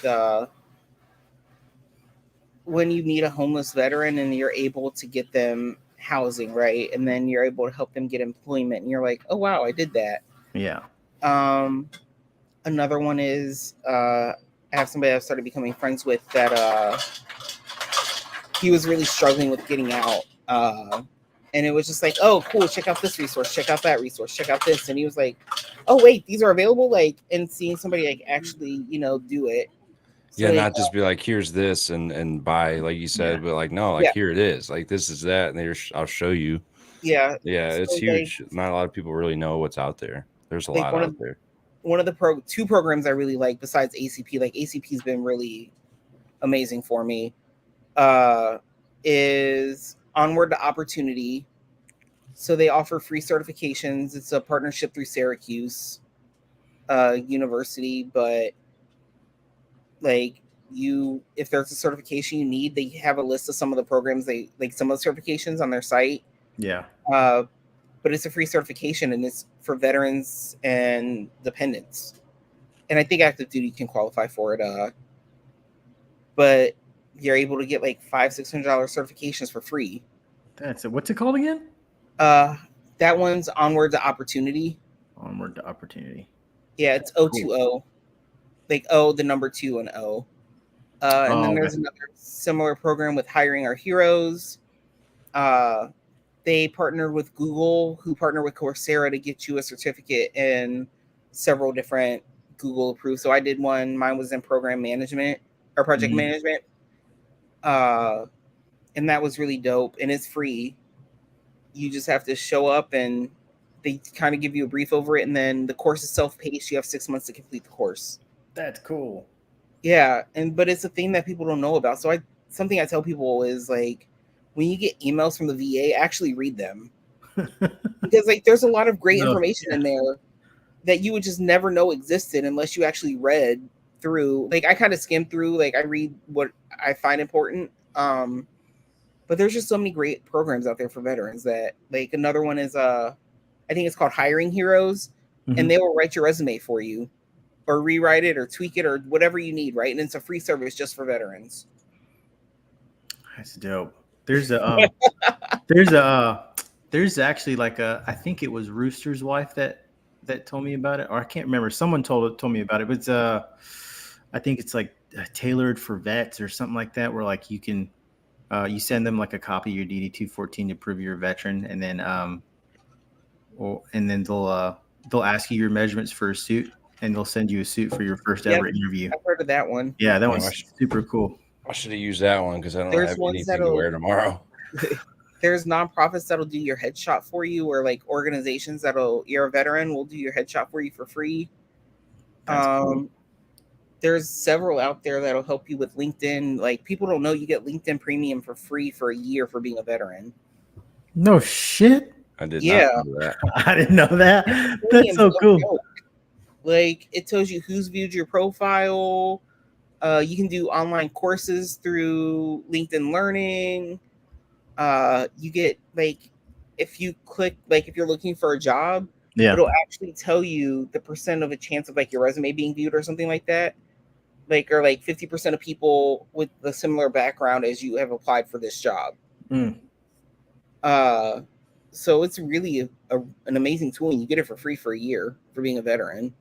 when you meet a homeless veteran and you're able to get them housing, right? And then you're able to help them get employment, and you're like, oh wow, I did that. Yeah. Another one is I have somebody I've started becoming friends with that he was really struggling with getting out. And it was just like, oh, cool, check out this resource, check out that resource, check out this. And he was like, oh wait, these are available, like, and seeing somebody like actually, do it. So not just be like, here's this and buy, like you said, but like, no, like, here it is, like, this is that, and I'll show you. Yeah, it's huge. Not a lot of people really know what's out there. There's a lot out there. One of the 2 programs I really like besides ACP, like ACP's been really amazing for me, is Onward to Opportunity. So they offer free certifications. It's a partnership through Syracuse University, but like, if there's a certification you need, they have a list of some of the programs, some of the certifications on their site. Yeah. But it's a free certification, and it's for veterans and dependents. And I think active duty can qualify for it. But you're able to get like $500-$600 certifications for free. That's it. What's it called again? That one's Onward to Opportunity. Onward to Opportunity. Yeah, it's O20. Like O, the number 2 and O. And then there's another similar program with Hiring Our Heroes. They partnered with Google, who partnered with Coursera to get you a certificate in several different Google approved. So I did one. Mine was in program management or project management. And that was really dope. And it's free. You just have to show up, and they kind of give you a brief over it. And then the course is self-paced. You have 6 months to complete the course. That's cool. Yeah. But it's a thing that people don't know about. So something I tell people is, like, when you get emails from the VA, actually read them. Because like, there's a lot of great information in there that you would just never know existed unless you actually read through. Like, I kind of skim through, like, I read what I find important. But there's just so many great programs out there for veterans that, like, another one is I think it's called Hiring Heroes, and they will write your resume for you, or rewrite it, or tweak it, or whatever you need, right? And it's a free service just for veterans. That's dope. There's actually like I think it was Rooster's wife that told me about it, or I can't remember. Someone told me about it. But it's I think it's like tailored for vets or something like that, where like you can you send them like a copy of your DD-214 to prove you're a veteran, and then they'll ask you your measurements for a suit, and they'll send you a suit for your first ever interview. I've heard of that one. Yeah, that one's super cool. I should have used that one because I don't have anything to wear tomorrow. There's nonprofits that'll do your headshot for you, or like organizations you're a veteran, will do your headshot for you for free. Cool. There's several out there that'll help you with LinkedIn. Like, people don't know you get LinkedIn Premium for free for a year for being a veteran. No shit. I did not know that. I didn't know that. That's so cool. Like it tells you who's viewed your profile. You can do online courses through LinkedIn Learning. You get like if you click like if you're looking for a job, Yeah. it'll actually tell you the percent of a chance of like your resume being viewed or something like that. Like or like 50% of people with a similar background as you have applied for this job. Mm. So it's really an amazing tool, and you get it for free for a year for being a veteran.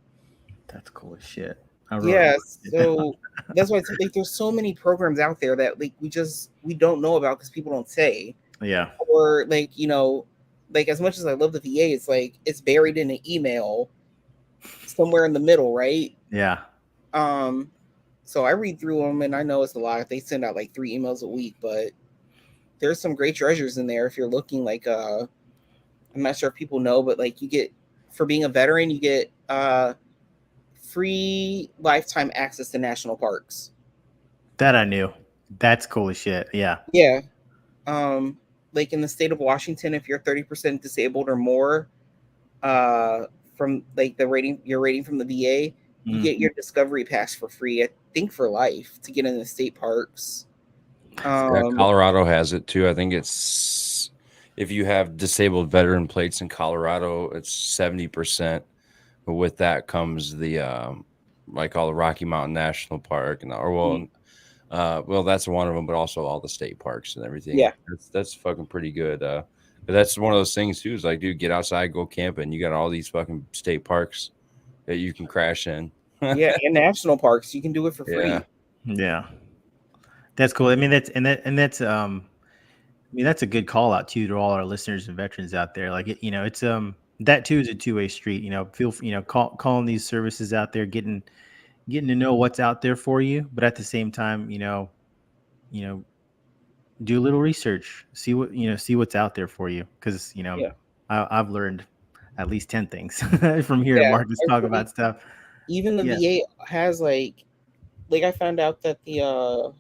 That's cool as shit. I wrote Yeah, it. so that's why it's like there's so many programs out there that like we don't know about because people don't say. Yeah. Or like like as much as I love the VA, it's like it's buried in an email somewhere in the middle, right? Yeah. So I read through them, and I know it's a lot. They send out like 3 emails a week, but there's some great treasures in there if you're looking. Like I'm not sure if people know, but like you get for being a veteran, you get free lifetime access to national parks. That I knew. That's cool as shit. Yeah. Yeah. Like in the state of Washington, if you're 30% disabled or more, from like your rating from the VA, you get your Discovery Pass for free, I think for life, to get in the state parks. Yeah, Colorado has it too. I think it's if you have disabled veteran plates in Colorado, it's 70%. But with that comes the like all the Rocky Mountain National Park and well, that's one of them, but also all the state parks and everything. Yeah. That's fucking pretty good. But that's one of those things too. Is like, dude, get outside, go camping. You got all these fucking state parks that you can crash in. Yeah, and national parks, you can do it for free. Yeah. Yeah. That's cool. I mean, that's I mean, that's a good call out too to all our listeners and veterans out there. Like, it's that too is a two-way street. Calling these services out there, getting to know what's out there for you, but at the same time, do a little research, see what's out there for you, because Yeah. I've learned at least 10 things from hearing Yeah, Marcus talk about stuff. Even the Yeah. VA has like I found out that the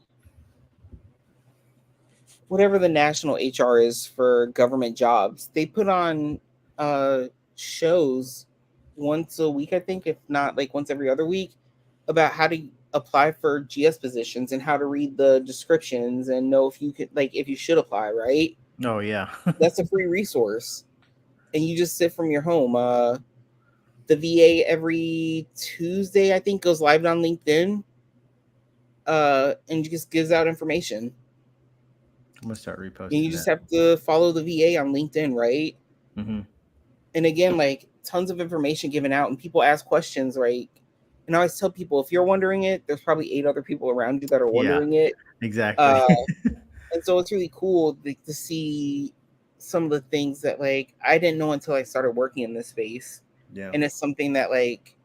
whatever the national HR is for government jobs, they put on shows once a week, I think, if not like once every other week, about how to apply for GS positions and how to read the descriptions and know if you could if you should apply, right? Oh yeah. That's a free resource. And you just sit from your home. The VA every Tuesday, I think, goes live on LinkedIn. And just gives out information. I'm gonna start reposting. And you just have to follow the VA on LinkedIn, right? Mm-hmm. And again, like tons of information given out, and people ask questions, right? And I always tell people, if you're wondering it, there's probably 8 other people around you that are wondering it. Exactly. And so it's really cool to see some of the things that like I didn't know until I started working in this space. Yeah. And it's something that like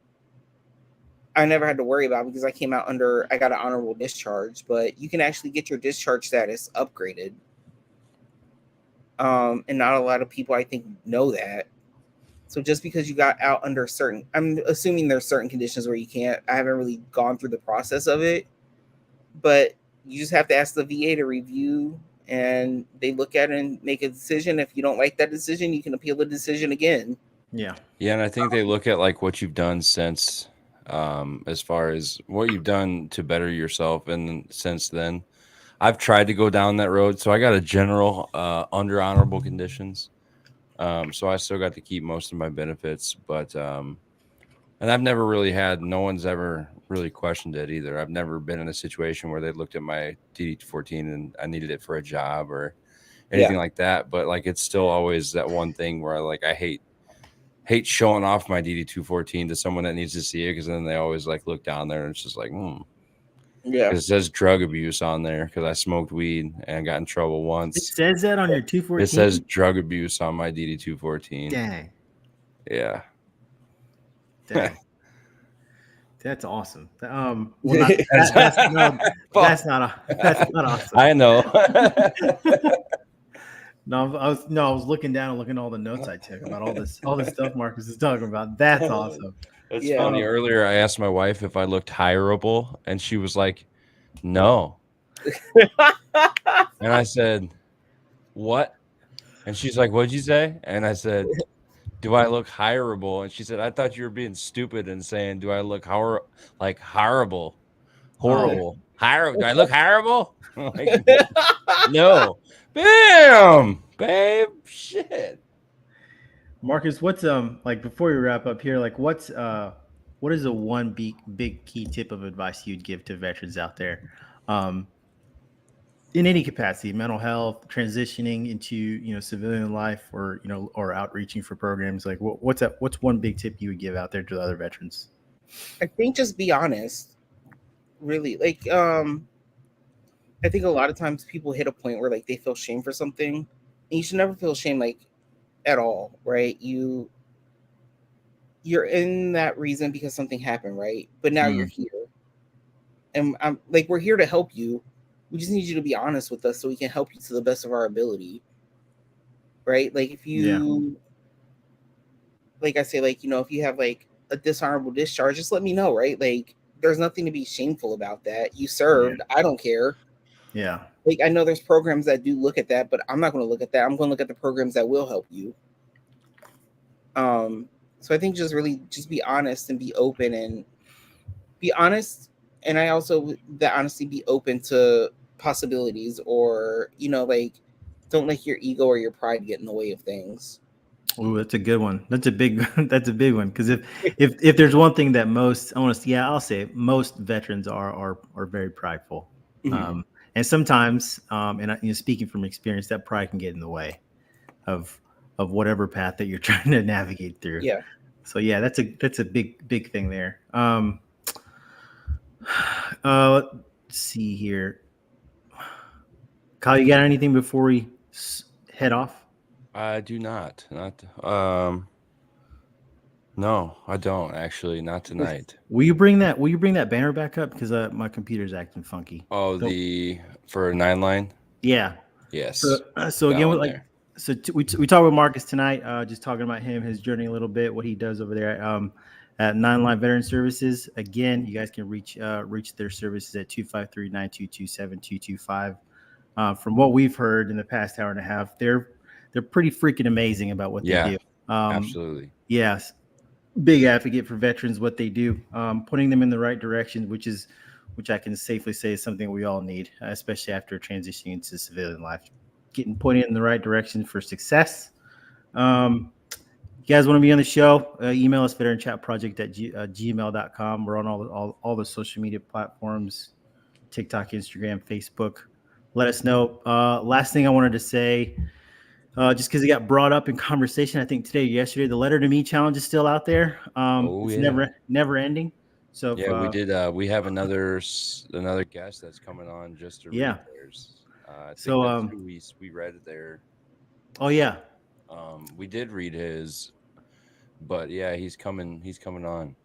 I never had to worry about because I got an honorable discharge, but you can actually get your discharge status upgraded. And not a lot of people, I think, know that. So just because you got out under I'm assuming there's certain conditions where you can't. I haven't really gone through the process of it, but you just have to ask the VA to review, and they look at it and make a decision. If you don't like that decision, you can appeal the decision again. Yeah. Yeah, and I think they look at like what you've done since, as far as what you've done to better yourself, and since then, I've tried to go down that road. So I got a general under honorable conditions. So I still got to keep most of my benefits, but and I've never really no one's ever really questioned it either. I've never been in a situation where they looked at my DD-14 and I needed it for a job or anything like that. But like, it's still always that one thing where I hate showing off my DD-214 to someone that needs to see it, because then they always like look down there and it's just like, Yeah. It says drug abuse on there because I smoked weed and got in trouble once. It says that on your 214. It says drug abuse on my DD-214. Dang. Yeah. Dang. That's awesome. Well, that's not awesome. I know. No, I was looking down and looking at all the notes I took about all this stuff Marcus is talking about. That's awesome. It's funny. Earlier, I asked my wife if I looked hireable, and she was like, "No." And I said, "What?" And she's like, "What'd you say?" And I said, do I look hireable? And she said, I thought you were being stupid and saying, do I look like horrible? Horrible. Horrible. Do I look horrible? Like, no. Bam! Babe. Shit. Marcus, what's like before we wrap up here, like what is the one big key tip of advice you'd give to veterans out there? In any capacity, mental health, transitioning into, civilian life, or or outreaching for programs. Like what's one big tip you would give out there to the other veterans? I think just be honest. Really, like I think a lot of times people hit a point where like they feel shame for something, and you should never feel shame like at all, right? You're in that reason because something happened, right? But now you're here, and I'm like, we're here to help you. We just need you to be honest with us so we can help you to the best of our ability, right? Like if you, like I say, like, if you have like a dishonorable discharge, just let me know, right? Like there's nothing to be shameful about that. You served. I don't care. Yeah. Like I know there's programs that do look at that, but I'm not going to look at that. I'm going to look at the programs that will help you. So I think just really just be honest and be open and be honest. And I also that honesty be open to possibilities, or like don't let your ego or your pride get in the way of things. Oh, that's a good one. That's a big one. Because if there's one thing that I'll say it, most veterans are very prideful. Mm-hmm. And sometimes, and speaking from experience, that pride can get in the way of whatever path that you're trying to navigate through. Yeah. So yeah, that's a big thing there. Let's see here. Kyle, you got anything before we head off? I do not. No, I don't actually. Not tonight. Will you bring that banner back up, because my computer's acting funky? Oh, for 9line. Yeah. Yes. So again, we talked with Marcus tonight, just talking about his journey a little bit, what he does over there at 9line Veteran Services. Again, you guys can reach their services at 253-922-7225. From what we've heard in the past hour and a half, they're pretty freaking amazing about what they do. Absolutely. Yes. Big advocate for veterans, what they do, putting them in the right direction, which I can safely say is something we all need, especially after transitioning into civilian life. Getting pointed in the right direction for success. You guys want to be on the show? Email us veteranchatproject@gmail.com. We're on all the social media platforms: TikTok, Instagram, Facebook. Let us know. Last thing I wanted to say, just because it got brought up in conversation, I think today or yesterday, the Letter to Me challenge is still out there. It's never ending. So we did. We have another guest that's coming on just to read theirs. I think that's who we read there. Oh yeah. We did read his, but yeah, he's coming on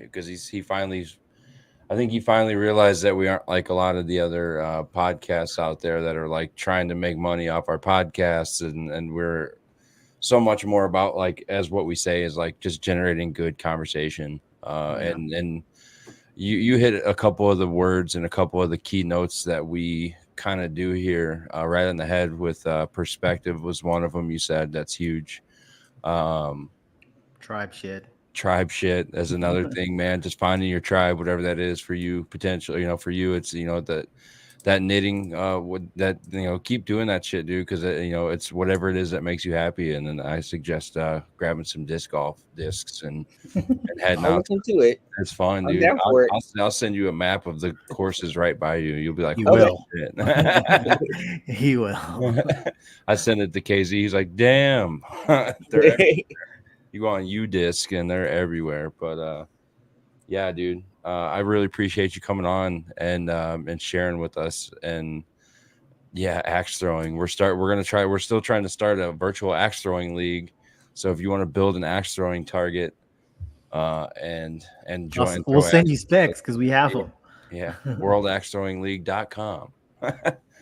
because he finally realized that we aren't like a lot of the other podcasts out there that are like trying to make money off our podcasts, and we're so much more about, like, as what we say is like just generating good conversation. And you hit a couple of the words and a couple of the keynotes that we kind of do here right on the head with perspective was one of them. You said that's huge. Tribe shit as another thing, man. Just finding your tribe, whatever that is for you. Potentially, for you, it's that knitting, keep doing that shit, dude, because it's whatever it is that makes you happy. And then I suggest grabbing some disc golf discs and heading out. Listen to it. It's fun, dude. I'll send you a map of the courses right by you. You'll be like, he will. He will. I send it to KZ. He's like, damn. You go on UDisc and they're everywhere. But yeah, dude, I really appreciate you coming on and sharing with us. And yeah, axe throwing. We're still trying to start a virtual axe throwing league. So if you want to build an axe throwing target and join, we'll send you specs because we have them. Yeah, worldaxethrowingleague.com.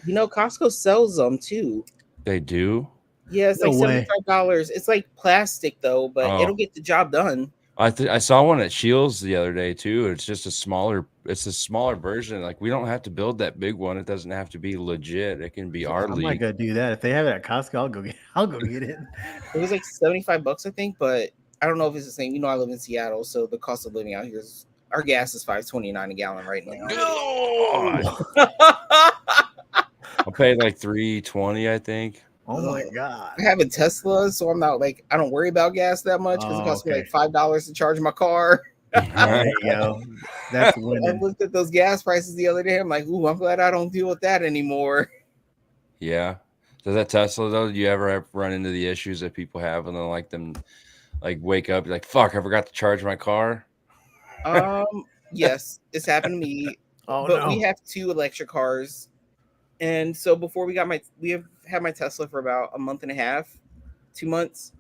Costco sells them too. They do? Yeah, it's like $75. It's like plastic though, but it'll get the job done. I saw one at Shields the other day too. It's just a smaller version. Like we don't have to build that big one. It doesn't have to be legit. It can be our I might league. go do that. If they have it at Costco, I'll go get it. It was like $75, I think, but I don't know if it's the same. You know, I live in Seattle, so the cost of living out here is our gas is $5.29 a gallon right now. No! I'll pay like $3.20, I think. Oh my god. I have a Tesla, so I'm not like I don't worry about gas that much because it costs me okay. like $5 to charge my car. There you go. That's I winning. looked at those gas prices the other day. I'm like, ooh, I'm glad I don't deal with that anymore. Yeah. Does that Tesla though? Do you ever run into the issues that people have and then like them like wake up, you're like, fuck, I forgot to charge my car? Yes, it's happened to me. Oh but no. we have 2 electric cars. And so before we have had my Tesla for about a month and a half, 2 months.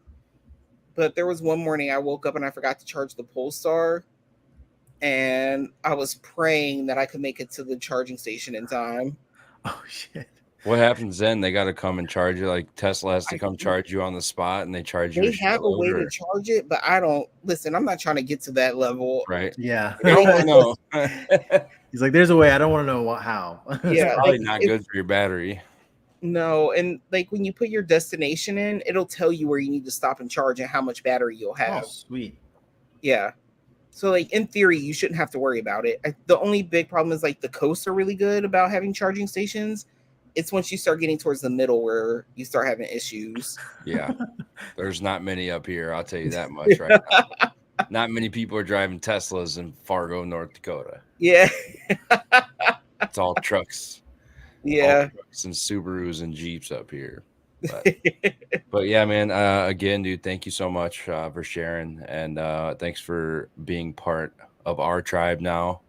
But there was one morning I woke up and I forgot to charge the Polestar. And I was praying that I could make it to the charging station in time. Oh shit. What happens then? They got to come and charge you. Like Tesla has to come charge you on the spot, and they charge you. They have a way to charge it, but I don't listen. I'm not trying to get to that level. Right? Yeah. I don't want to know. He's like, there's a way. I don't want to know how. Yeah, It's probably like, not good for your battery. No, and like when you put your destination in, it'll tell you where you need to stop and charge and how much battery you'll have. Oh, sweet. Yeah. So like in theory, you shouldn't have to worry about it. The only big problem is like the coasts are really good about having charging stations. It's once you start getting towards the middle where you start having issues. Yeah. There's not many up here. I'll tell you that much right now. Not many people are driving Teslas in Fargo, North Dakota. Yeah. It's all trucks. Yeah. All trucks and Subarus and Jeeps up here. But yeah, man, again, dude, thank you so much for sharing. And thanks for being part of our tribe now.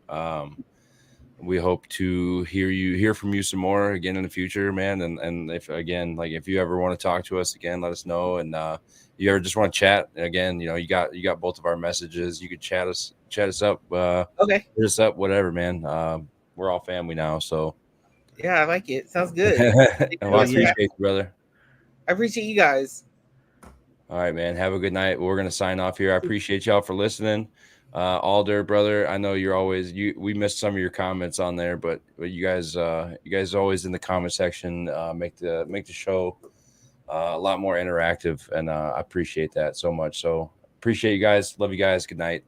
We hope to hear from you some more again in the future, man. And if you ever want to talk to us again, let us know. And you ever just want to chat again, you got both of our messages. You could chat us up. Okay. Hit us up, whatever, man. We're all family now, so yeah, I like it. Sounds good. Well, I appreciate you, brother. I appreciate you guys. All right, man. Have a good night. We're gonna sign off here. I appreciate y'all for listening. Alder, brother, I know we missed some of your comments on there, but you guys always in the comment section make the show a lot more interactive, and I appreciate that so much. So appreciate you guys. Love you guys. Good night.